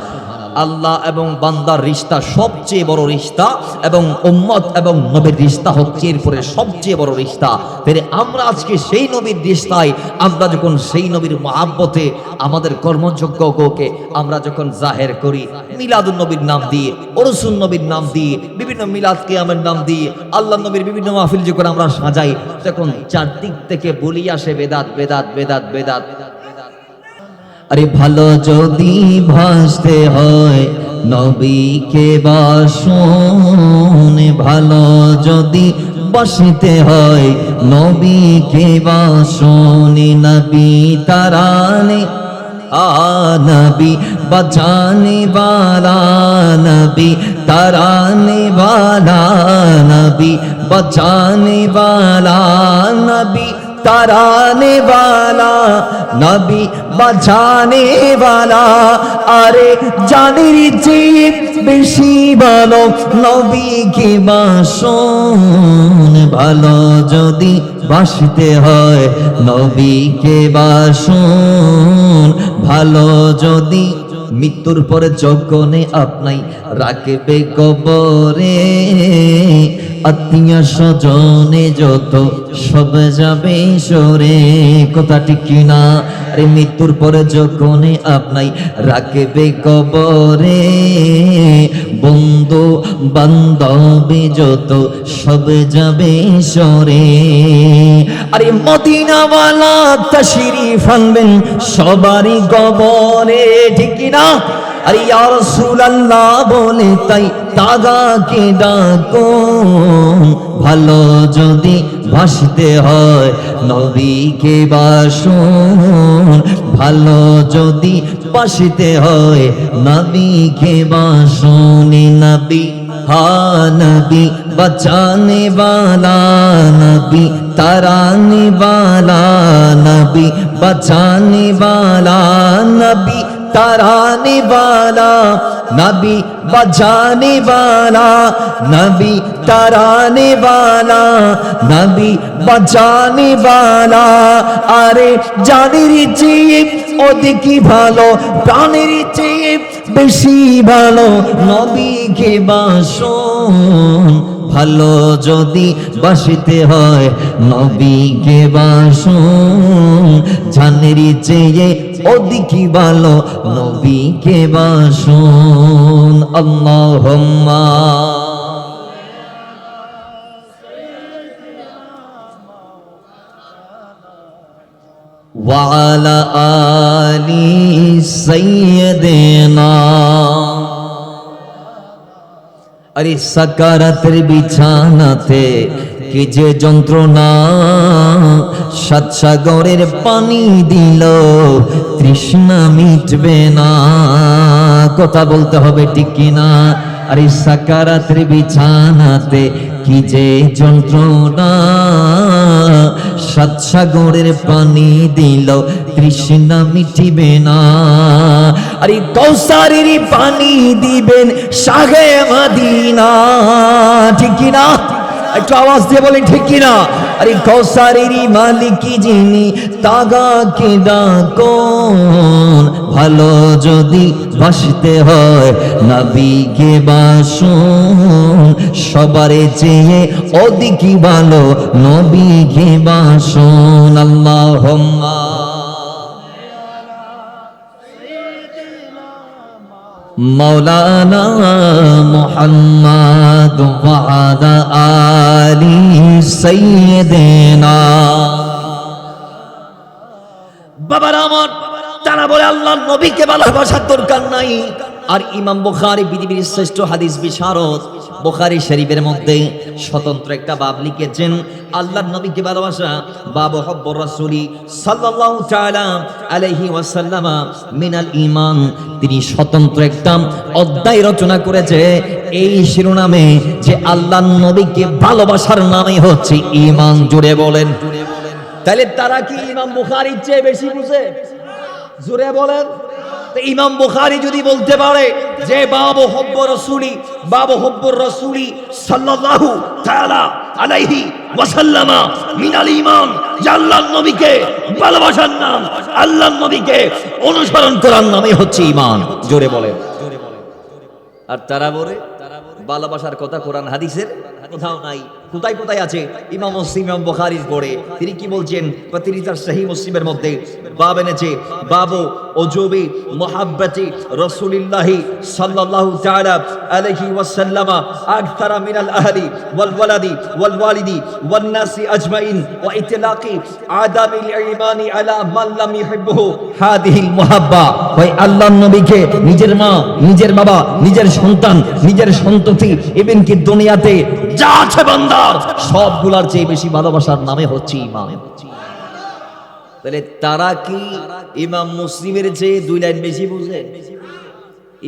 আল্লাহ এবং বান্দার রিশতা সবচেয়ে বড় রিশতা, এবং উম্মত এবং নবীর রিশতা হচ্ছে এরপরে সবচেয়ে বড় রিশতা। ফের আমরা আজকে সেই নবীর রিশতায়, আমরা যখন সেই নবীর মহাব্বতে আমাদের কর্মযোগ্যকে আমরা যখন জাহের করি, মিলাদুন নবীর নাম দিয়ে, ওরসুন নবীর নাম দিয়ে, বিভিন্ন মিলাদ কিয়ামের নাম দিয়ে, আল্লাহ নবীর বিভিন্ন মাহফিল যখন আমরা সাজাই, তখন চারদিক থেকে বলি আসে বেদাত বেদাত বেদাত বেদাত। আরে ভালো যদি ভাসতে হয় নবীকে বাসুন, ভালো যদি বাসিতে হয় নবীকে বাসুন, নবী তারানে নবী বাঁচানে वाला, नबी तराने वाला, नबी बचाने वाला, नबी तराने वाला, नबी बचाने वाला। अरे জানের চেয়ে বেশি ভালো নবীকে বাসুন, ভালো যদি বাসতে হয় নবীকে বাসুন, ভালো যদি মৃত্যুর পরে যখনে আপনাই রাখবে কবরে, আত্মীয় স্বজনে যত সব যাবে সরে। কথা ঠিক কিনা? আরে মৃত্যুর পরে যখনে আপনাই রাখবে কবরে, বন্ধু বান্ধবী যত সব যাবে সরে। আরে মদিনাওয়ালা তাশরীফ আনবেন সবারই কবরে, ঠিক কিনা? আরে ইয়া রাসূলুল্লাহ বলে তাই তাগাকে ডাকুন, ভালো যদি ভাসতে হয় নবীকে বাসুন, ভালো যদি বাসতে হয় নবীকে বাসুন। নবী हाँ नबी बचाने वाला, नबी तराने वाला, नबी बचाने वाला, नबी तराने वाला, नबी बचाने वाला, नबी तराने वाला, नबी बचाने वाला। अरे জানের চেয়ে অধিকই ভালো, প্রাণের চেয়ে বেশি ভালো নবীকে বাসুন, ভালো যদি বাসিতে হয় নবীকে বাসুন, জানের চেয়ে অধিকই ভালো নবীকে বাসুন। আল্লাহুম্মা وعلى آل سيدنا আরে সাকারাতের বিছানাতে কি যে যন্ত্রণা, সাত সাগরের পানি দিল তৃষ্ণা মিটবে না। কথা বলতে হবে ঠিক কিনা? আরে সাকারাতের বিছানাতে কি যে যন্ত্রণা, সাত সাগরের পানি দিল তৃষ্ণা মিটিবে না। আরে কৌসারের পানি দিবেন শাহে মদিনা, ঠিক কিনা? একটু আওয়াজ দিয়ে বলেন ঠিক কিনা? আরে কৌসারের মালিক যিনি তাগাকে ডাকুন, ভালো যদি বাসতে হয় নবীকে বাসুন, সবারে চেয়ে অধিক ভালো নবীকে বাসুন। আল্লাহুম্মা মাওলানা মুহাম্মদ ওয়া আলা আলি সাইয়্যিদিনা। বাবারা আমার, তারা বলে আল্লাহর নবীকে ভালোবাসার দরকার নাই। আর ইমাম বুখারী পৃথিবীর শ্রেষ্ঠ হাদিস বিশারদ, বুখারী শরীফের মধ্যে স্বতন্ত্র একটা বাব লিখেছেন, আল্লাহর নবীকে ভালোবাসা বাবু হুব্বুর রাসূলি সাল্লাল্লাহু তাআলা আলাইহি ওয়াসাল্লাম মিনাল ঈমান। তিনি স্বতন্ত্র একটা অধ্যায় রচনা করেছে এই শিরোনামে যে আল্লাহর নবীকে ভালোবাসার নামই হচ্ছে ঈমান। জুড়ে বলেন। তাহলে তারা কি ইমাম বুখারীর চেয়ে বেশি বুঝে? জুড়ে বলেন। ইমাম বুখারী যদি বলতে পারে যে বাবু হুব্বুর রাসূলি, বাবু হুব্বুর রাসূলি সাল্লাল্লাহু তাআলা আলাইহি ওয়াসাল্লাম মিনাল ঈমান, যে আল্লাহর নবীকে ভালোবাসার নাম, আল্লাহর নবীকে অনুসরণ করার নামই হচ্ছে ঈমান। জোরে বলেন। আর তারা বলে ভালোবাসার কথা কোরআন হাদিসের কোথাও নাই। কোথায় কোথায় আছে? ইমাম মুসলিম, ইমাম বুখারীর পড়ে তিনি কি বলছেন? তিনি তার সহিহ মুসলিমের মধ্যে বাব এনেছে, বাবু ওজুবি মুহাব্বতি রাসূলিল্লাহি সাল্লাল্লাহু তাআলা আলাইহি ওয়াসাল্লাম আকতারা মিনাল আহলি ওয়াল ওয়ালাদি ওয়াল ওয়ালিদি ওয়ান নাসি আজমাইন ওয়া ইতলাকি আদামিল ঈমানি আলা মান লাম ইউহিব্বুহু হাদিহিল মুহাব্বা। ওই আল্লাহর নবীকে নিজের মা, নিজের বাবা, নিজের সন্তান, নিজের সন্ততি এবং কি দুনিয়াতে যা আছে বান্দার সবগুলার চেয়ে বেশি ভালোবাসার নামে হচ্ছে ঈমান। তাহলে তারা কি ইমাম মুসলিমের চেয়ে 2 লাইন বেশি বুঝে?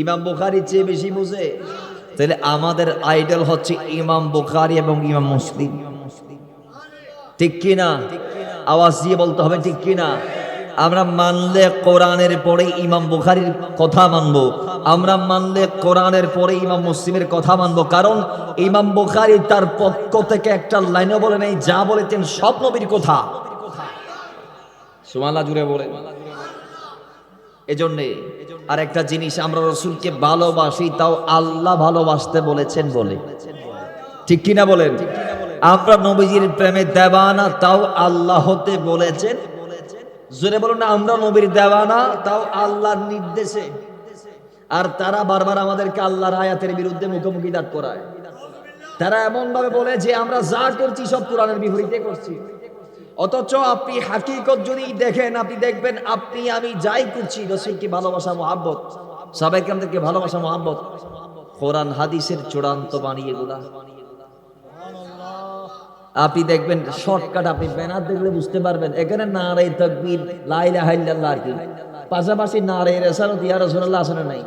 ইমাম বুখারীর চেয়ে বেশি বুঝে? তাহলে আমাদের আইডল হচ্ছে ইমাম বুখারী এবং ইমাম মুসলিম। ঠিক কিনা? আওয়াজ দিয়ে বলতে হবে ঠিক কিনা? আমরা মানলে কোরআনের পরে ইমাম বুখারীর কথা মানবো, আমরা মানলে কোরআনের পরে ইমাম মুসলিমের কথা মানবো। কারণ ইমাম বুখারী তার পক্ষ থেকে একটা লাইনও বলে নাই, যা বলেছেন সব নবীর কথা। সুবহানাল্লাহ জুড়ে বলে। এজন্য আর একটা জিনিস, আমরা রাসূলকে ভালোবাসি, তাও আল্লাহ ভালোবাসতে বলেছেন বলে, ঠিক কিনা বলেন? আমরা নবীজির প্রেমে দেওয়ানা, তাও আল্লাহ হতে বলেছেন। জোরে বলুন না, আমরা নবীর দেওয়ানা, তাও আল্লাহর নির্দেশে। আর তারা বারবার আমাদেরকে আল্লাহর আয়াতের বিরুদ্ধে মুখোমুখি দাঁড় করায়। তারা এমন ভাবে বলে যে আমরা যা করছি সব কোরআনের বিপরীতে করছি। অথচ আপনি হাকিকত যদি দেখেন, আপনি দেখবেন আপনি আমি যাই করছি রাসূলকে ভালোবাসা, মুহাব্বত, সাহাবায়ে কেরামদেরকে ভালোবাসা, মুহাব্বত, কোরআন হাদিসের চূড়ান্ত বাণী এগুলা। আপনি দেখবেন শর্টকাট, আপনি ব্যানার দেখলে বুঝতে পারবেন এখানে নারে তাকবীর, লা ইলাহা ইল্লাল্লাহ আর কি, পাশাপাশি নারে রিসালাত ইয়া রাসূলুল্লাহ আসলে নাই।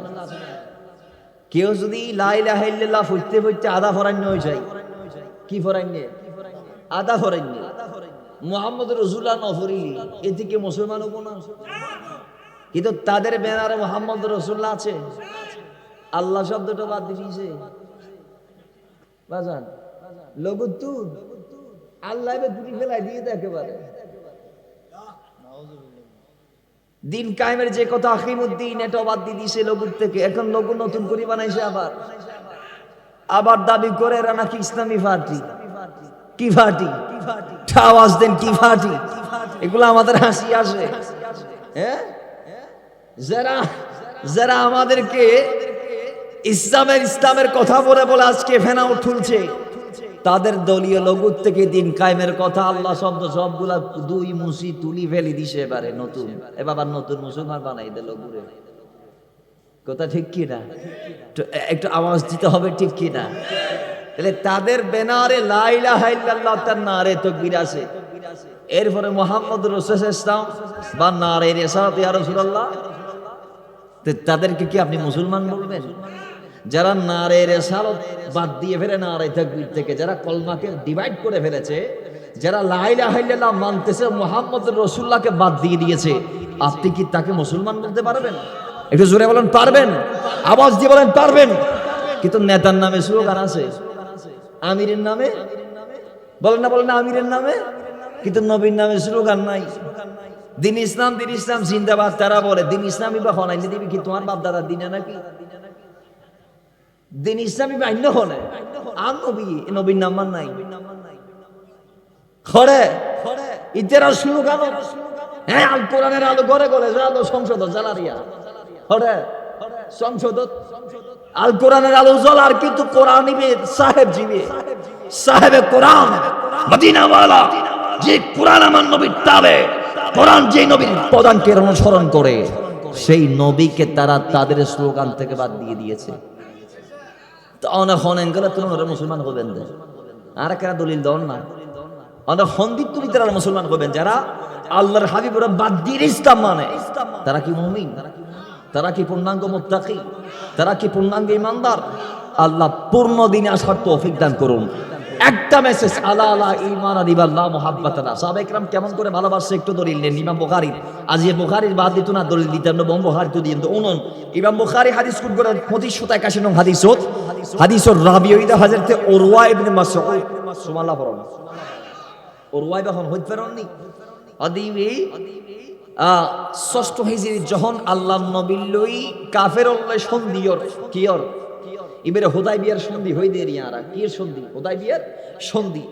কেউ যদি লা ইলাহা ইল্লাল্লাহ ফুটতে ফুটতে আধা ফরান্য হয়ে যায়, কি ফরান্য? আধা ফরান্য। মুহাম্মদ রাসূলুল্লাহ নফরি, এদিকে মুসলমান হবো না? কিন্তু তাদের ব্যানারে মুহাম্মদ রাসূলুল্লাহ আছে, আল্লাহ শব্দটা বাদ দিয়েছে। বাজান লগুতু আল্লাহ দুটি ফেলাই দিয়ে একেবারে দিন কায়েমের যে কথা আখিমুদ্দিন, এটাও বাদ দিয়ে দিয়েছে লগুর থেকে। এখন লঘু নতুন করে বানাইছে, আবার দাবি করে এরা নাকি ইসলামী পার্টি। কি পার্টি? আওয়াজ দেন, কি পার্টি? এগুলো আমাদের হাসি আসে। হ্যাঁ, যারা আমাদেরকে ইসলামের কথা বলে বলে আজকে ফেনা তুলছে, তাদের দলীয় লঘুর থেকে দিন কায়েমের কথা আল্লাহ শব্দ সবগুলা দুই মুসি তুলি ফেলি দিছে এবারে নতুন এবার নতুন মুসলমান বানাই দিল লঘুরে। কথা ঠিক কি না? একটু আওয়াজ দিতে হবে ঠিক কি না? তাহলে তাদের ব্যানারে লা ইলাহা ইল্লাল্লাহ তার নারে তাকবীর আছে, এরপরে মুহাম্মদুর রাসূলুল্লাহ ইসলাম বা নারে রিসালাত ইয়া রাসূলুল্লাহ, তাদেরকে কি আপনি মুসলমান বলবেন? যারা নারে রিসালাত বাদ দিয়ে ফেলে নারে তাকবীর থেকে, যারা কলমাকে ডিভাইড করে ফেলেছে, যারা লা ইলাহা ইল্লাল্লাহ মানতেছে মুহাম্মদুর রাসূলুল্লাহকে বাদ দিয়ে দিয়েছে, আপনি কি তাকে মুসলমান বলতে পারবেন? একটু জোরে বলেন পারবেন, আওয়াজ দিয়ে বলেন পারবেন। কিন্তু নেতার নামে স্লোগান আছে, আমিরের নামে বলেন না আমিরের নামে, কিন্তু নবীর নামে স্লোগান নাই। দিন ইসলাম জিন্দাবাদ তারা বলে, দিন ইসলামী বা হনাইলে দিবি কি তোমার বাপ দাদার দিনে নাকি? দিন ইসলামী বা অন্য হনে আর নবী নবীর নাম মান নাই খড়ে ইতেরা স্লোগান, হ্যাঁ আল কোরআনের আলো ঘরে ঘরে জ্বালো সংসদ জ্বালারিয়া খড়ে সংসদ আল কোরআনের আলো জ্বলার, কিন্তু কোরআন নিবে সাহেব জিবে, সাহেবে কোরআন মদিনাওয়ালা, যে কোরআন আমার নবীর তাবে, কোরআন যে নবীর প্রধানকে অনুসরণ করে, সেই নবীকে তারা তাদের স্লোগান থেকে বাদ দিয়ে দিয়েছে। তো অনেক হনেন গেলে তোমরা মুসলমান হবেন, আর কেন দলিল দন না, অনেক হন্দিত তুমি তারা মুসলমান হবেন। যারা আল্লাহর হাবিবরা বাদ দিয়ে ইসলাম মানে, তারা কি মুমিন? তারা কি পূর্ণাঙ্গ মুত্তাকি? তারা কি পূর্ণাঙ্গ ইমানদার? আল্লাহ পূর্ণ দিনে আসার তৌফিক দান করুন। একটা মেসেজ, আলা আলা ঈমান আদিবাল্লাহ মুহাব্বাতানা। সাহাবায়ে কেরাম কেমন করে ভালোবাসছে একটু দলিল নেন। ইমাম বুখারী, আজ এই বুখারীর বাদ দিত না দলিল দিতেন না, বুখারী তো দিতেন। উনুন ইমাম বুখারী হাদিস কোট করেন 2581 নং হাদিসুর রাবিয়িদা হযরত উরওয়া ইবনে মাসউদ, সুবহানাল্লাহ পড়ুন। উরওয়া যখন হজ ফেরননি আদিবি ষষ্ঠ হিজরি যখন আল্লাহ নবীর লই কাফের সন্ধির কিয়র ইবের হুদাইবিয়ার সন্ধি হই দিয়ে রিয়ারা কি সন্ধি, হুদাইবিয়ার সন্ধি,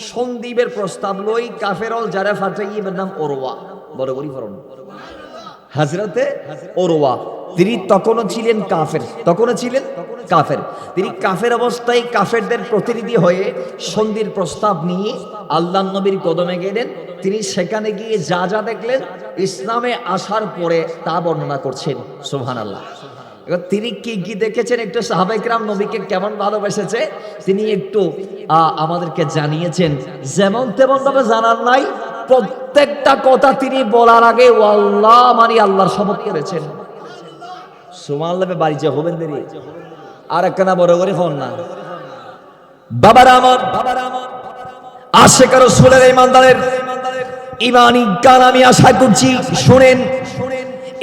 সন্দীপের প্রস্তাব লই কাফেরল যারা ফাটাই এর নাম ওরওয়া, বড় বড়ি ফরন হযরতে ওরওয়া। তিনি তখনও ছিলেন কাফের, তিনি কাফের অবস্থায় কাফেরদের প্রতিনিধি হয়ে সন্ধির প্রস্তাব নিয়ে আল্লাহর নবীর কদমে গেলেন। তিনি সেখানে গিয়ে যা যা দেখলেন ইসলামে আসার পরে তা বর্ণনা করছেন। সুবহানাল্লাহ। এবার তিনি কি কি দেখেছেন, একটু সাহাবায়ে কেরাম নবীকে কেমন ভালোবেসেছে তিনি একটু আমাদেরকে জানিয়েছেন। যেমন তেমন ভাবে জানার নাই, প্রত্যেকটা কথা তিনি বলার আগে আল্লাহ মানে আল্লাহর শপথ করেছেন। সুবহানাল্লাহ। বাড়ি যে হবেন দেরি আর একখানা বড় করে হন না। বাবারা আমার আশিক রাসূলের ইমানদারের ইমানি গান আমি আশা করছি শুনেন,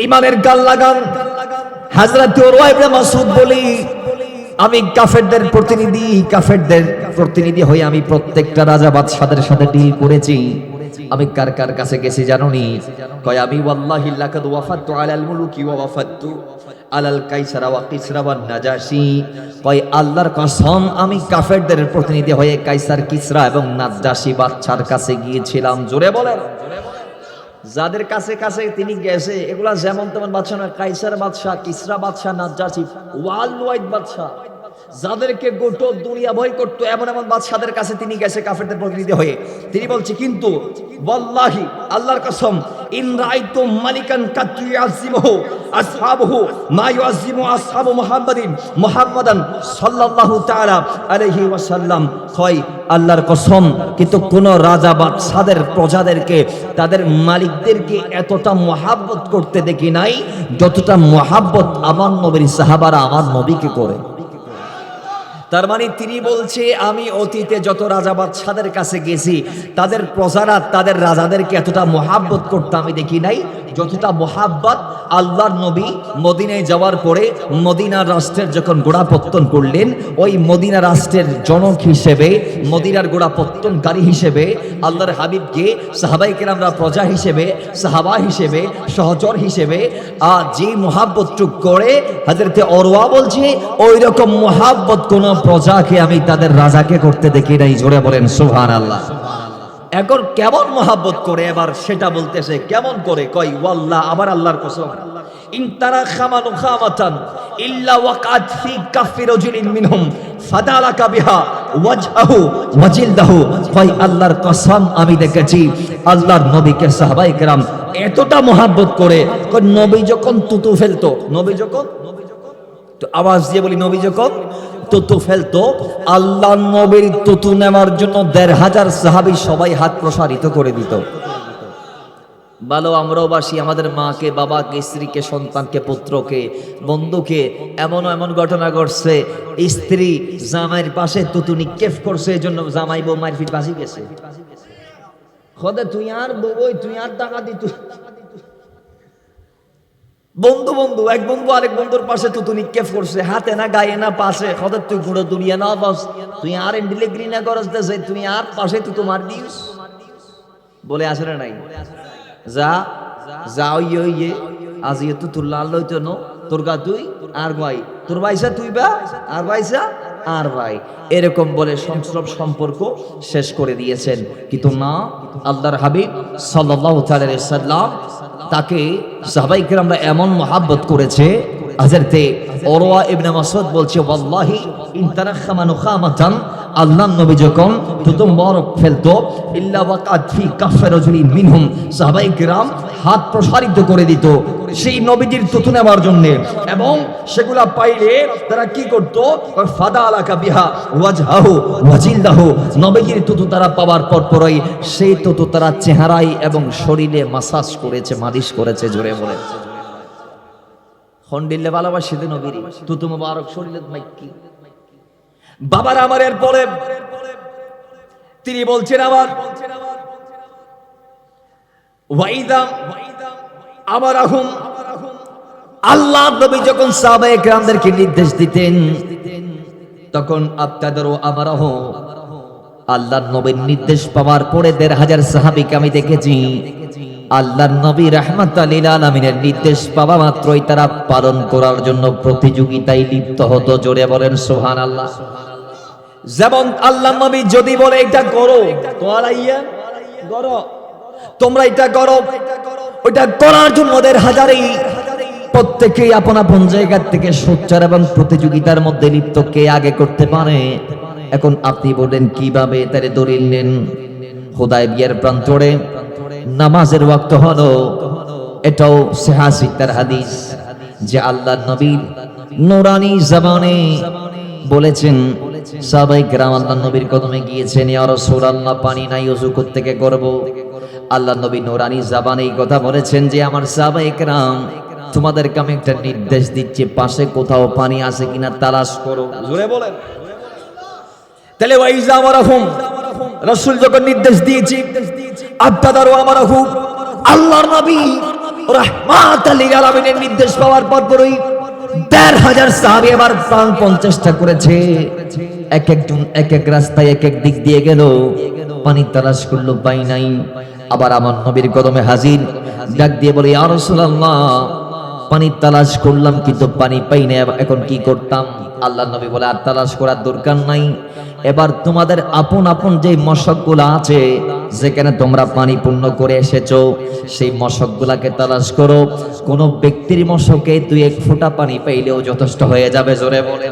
ইমানের গান লাগান। হযরত উরওয়া ইবনে মাসউদ বলি, আমি কাফেরদের প্রতিনিধি হয়ে আমি প্রত্যেকটা রাজা বাদশাদের সাথে ডিল করেছি। আমি কার কার কাছে গেছি জানোনি? কয় আমি ওয়াল্লাহি লাকাদ ওয়াফাতু আলাল মুলুকি ওয়া ওয়াফাতু আলাল কাইসারা ওয়া কিসরা ওয়ান নাজাশি। কয় আল্লাহর কসম আমি কাফেরদের প্রতিনিধি হয়ে কাইসার, কিসরা এবং নাজাশি বাদশার কাছে গিয়েছিলাম। জোরে বলেন। যাদের কাছে কাছে তিনি গেছে এগুলা যেমন তেমন বাদশা নয়, কাইসার বাদশা, কিসরা বাদশা, নাজাশি ওয়ার্ল্ড ওয়াইড বাদশা, যাদেরকে গোটা দুনিয়া ভয় করতো এমন এমন বাদশাদের কাছে তিনি গেছে কাফেরদের প্রতিনিধি হয়ে। তিনি বলছে কিন্তু ওয়াল্লাহি আল্লাহর কসম, ইন রাআইতু মালিকান কাত ইয়াজিমুহু আসহাবুহু মা ইয়াজিমু আসহাবু মুহাম্মাদান সাল্লাল্লাহু তাআলা আলাইহি ওয়াসাল্লাম। হয় আল্লাহর কসম, কিন্তু কোন রাজা বাদশাদের প্রজাদেরকে, তাদের মালিকদেরকে এতটা মহাব্বত করতে দেখি নাই যতটা মহাব্বত আমার নবীর সাহাবারা আমার নবীকে করে। তার মানে তিনি বলছে আমি অতীতে যত রাজা বাদশাদের কাছে গেছি তাদের প্রজারা তাদের রাজাদেরকে এতটা মহাব্বত করতে আমি দেখি নাই যতটা মহাব্বত আল্লাহর নবী মদিনায় যাওয়ার পরে মদিনার রাষ্ট্রের যখন গোড়াপত্তন করলেন, ওই মদিনা রাষ্ট্রের জনক হিসেবে, মদিনার গোড়াপত্তনকারী হিসেবে আল্লাহর হাবিবকে সাহাবায়ে কেরামরা প্রজা হিসেবে, সাহাবা হিসেবে, সহচর হিসেবে যে মহাব্বতটুক করে হযরতে উরওয়া বলছে ওই রকম মহাব্বত কোন প্রজাকে আমি তাদের রাজাকে করতে দেখি নাই। জোরে বলেন সুবহানাল্লাহ। এখন কেমন মহাব্বত করে এবার সেটা বলতেছে, কেমন করে? কয় ওয়াল্লাহ, আবার আল্লাহর কসম, ইন তারা খামানু খামাতান ইল্লা ওয়াকাত ফি কাফি রাজুলিন মিনহুম ফাদালাকা বিহা ওয়াজহাহু ওয়াজিলদাহু, কয় আল্লাহর কসম আমি দেখেছি আল্লাহর নবীকে সাহাবায়ে কেরাম এতটা মহব্বত করে, কয় নবী যখন তুতু ফেলতো, নবী যখন তো আওয়াজ দিয়ে বলি, নবী যখন তুতু ফেলতো, আল্লাহ নবীর তুতু নেওয়ার জন্য ১৫০০ সাহাবী সবাই হাত প্রসারিত করে দিত। ভালো আমরাও বাসি, আমাদের মাকে, বাবাকে, স্ত্রীকে, সন্তানকে, পুত্রকে, বন্ধুকে, এমন ঘটনা ঘটছে, স্ত্রী জামাইয়ের পাশে তুতু নিক্ষেপ করছে, এই জন্য জামাই বউ মারপিট বাঁচি গেছে। খোদা তুই আর বই, তুই আর টাকা দিত। বন্ধু এক বন্ধু আরেক বন্ধুর পাশে তুতু নিক্ষেপ করছে, হাতে না, গায়ে না, পাশে। খোদা তুই গুঁড়ো দুনিয়া না বাস, তুই আর এন্ডিলে ঘৃণা করস, তুই আর পাশে তুতু মার দিস বলে আসে না নাই। যা যা ইয়ে আজ ইয়ে তো তোর লাল লইতো ন, তোর গা তুই আর ভাই, তোর ভাইসা তুই বা আর ভাইসা আর ভাই, এরকম বলে সংস্রব সম্পর্ক শেষ করে দিয়েছেন। কিন্তু না, আল্লাহর হাবিব সাল্লাল্লাহু তাআলা আলাইহি সাল্লাম তাকে সাহাবায়ে কেরামরা এমন মহব্বত করেছে। হযরতে উরওয়া ইবনে মাসউদ বলছে, ওয়াল্লাহি ইন তারাখামা নুখামাতান, আল্লাহর নবী যখন তুতু বরফ ফেলতো, ইল্লা ওয়াকাত ফি কাফফি রাজুলিন মিনহুম, সাহাবায়ে কেরাম হাত প্রসারিত করে দিত সেই নবীজির তুতু নেওয়ার জন্য, এবং সেগুলা পাইলে তারা কি করত, ফাদা আলাকা বিহা ওয়াজহাহু ওয়াজিলদাহু, নবীজির তুতু তারা পাওয়ার পরই সেই তুতু তারা চেহারায় এবং শরীরে মাসাজ করেছে, মালিশ করেছে। জোরে বলে হন্ডিল্লে ভালোবাসে দে নবীর তুতু মুবারক শরীরে মাইকি। বাবার আমার এর পরে তিনি বলছেন, আবার ওয়াইদা আমারাহুম, আল্লাহ নবী যখন সাহাবায়ে কেরামদেরকে নির্দেশ দিতেন, তখন আবতাদারু আমারাহু, আল্লাহর নবীর নির্দেশ পাওয়ার পরে ১৫০০ সাহাবীকে আমি দেখেছি আল্লাহর নবী রাহমাতাল লিল আলামিনের নির্দেশ পাওয়া মাত্রই তারা পালন করার জন্য প্রতিযোগিতায় লিপ্ত হতো। জোরে বলেন সুবহানাল্লাহ। যেমন আল্লাহর নবী যদি বলে এটা করো, তোমরা করো, তোমরা এটা করো, ওইটা করার জন্য ওদের হাজারি প্রত্যেকেই আপন আপন জায়গা থেকে সোচ্চার এবং প্রতিযোগিতার মধ্যে লিপ্ত, কে আগে করতে পারে। এখন আপনি বলেন কিভাবে? তারে দলিল নেন, হুদায়বিয়ার প্রান্তরে নামাজের ওয়াক্ত হলো, এটাও সহিহ সিত্তার হাদিস, যে আল্লাহর নবী নূরানি জবানে বলেছেন, সাহাবায়ে কেরাম আল্লাহর নবীর কদমে গিয়েছেন, ইয়া রাসূলুল্লাহ পানি নাই, ওযু করতে করব। আল্লাহর নবী নূরানি জবানে এই কথা বলেছেন যে, আমার সাহাবায়ে কেরাম তোমাদেরকে আমি একটা নির্দেশ দিচ্ছি, পাশে কোথাও পানি আছে কিনা তালাশ করো। জোরে বলেন। তাহলে ওয়াইজা আমারাহুম, রাসূল যখন নির্দেশ দিয়েছি, আবতাদারু আমারাহু, আল্লাহর নবী রাহমাতাল লিল আলামিনের নির্দেশ পাওয়ার পরই ১৫০০ সাহাবী এবার প্রাণপণ চেষ্টা করেছে, এক একজন এক এক রাস্তায় এক এক দিক দিয়ে গেল, পানি তালাশ করলো, পাই নাই। আবার আমার নবীর কদমে হাজির, ডাক দিয়ে বলে, ইয়া রাসূলুল্লাহ পানি তালাশ করলাম কিন্তু পানি পাই না, এখন কি করতাম? আল্লাহর নবী বলে, আর তালাশ করার দরকার নাই, এবার তোমাদের আপন আপন যে মশকগুলা আছে, যেখানে তোমরা পানি পূর্ণ করে এসেছো, সেই মশকগুলাকে তালাশ করো। কোন ব্যক্তির মশকে ২-১ ফোঁটা পানি পাইলেও যথেষ্ট হয়ে যাবে। জোরে বলে।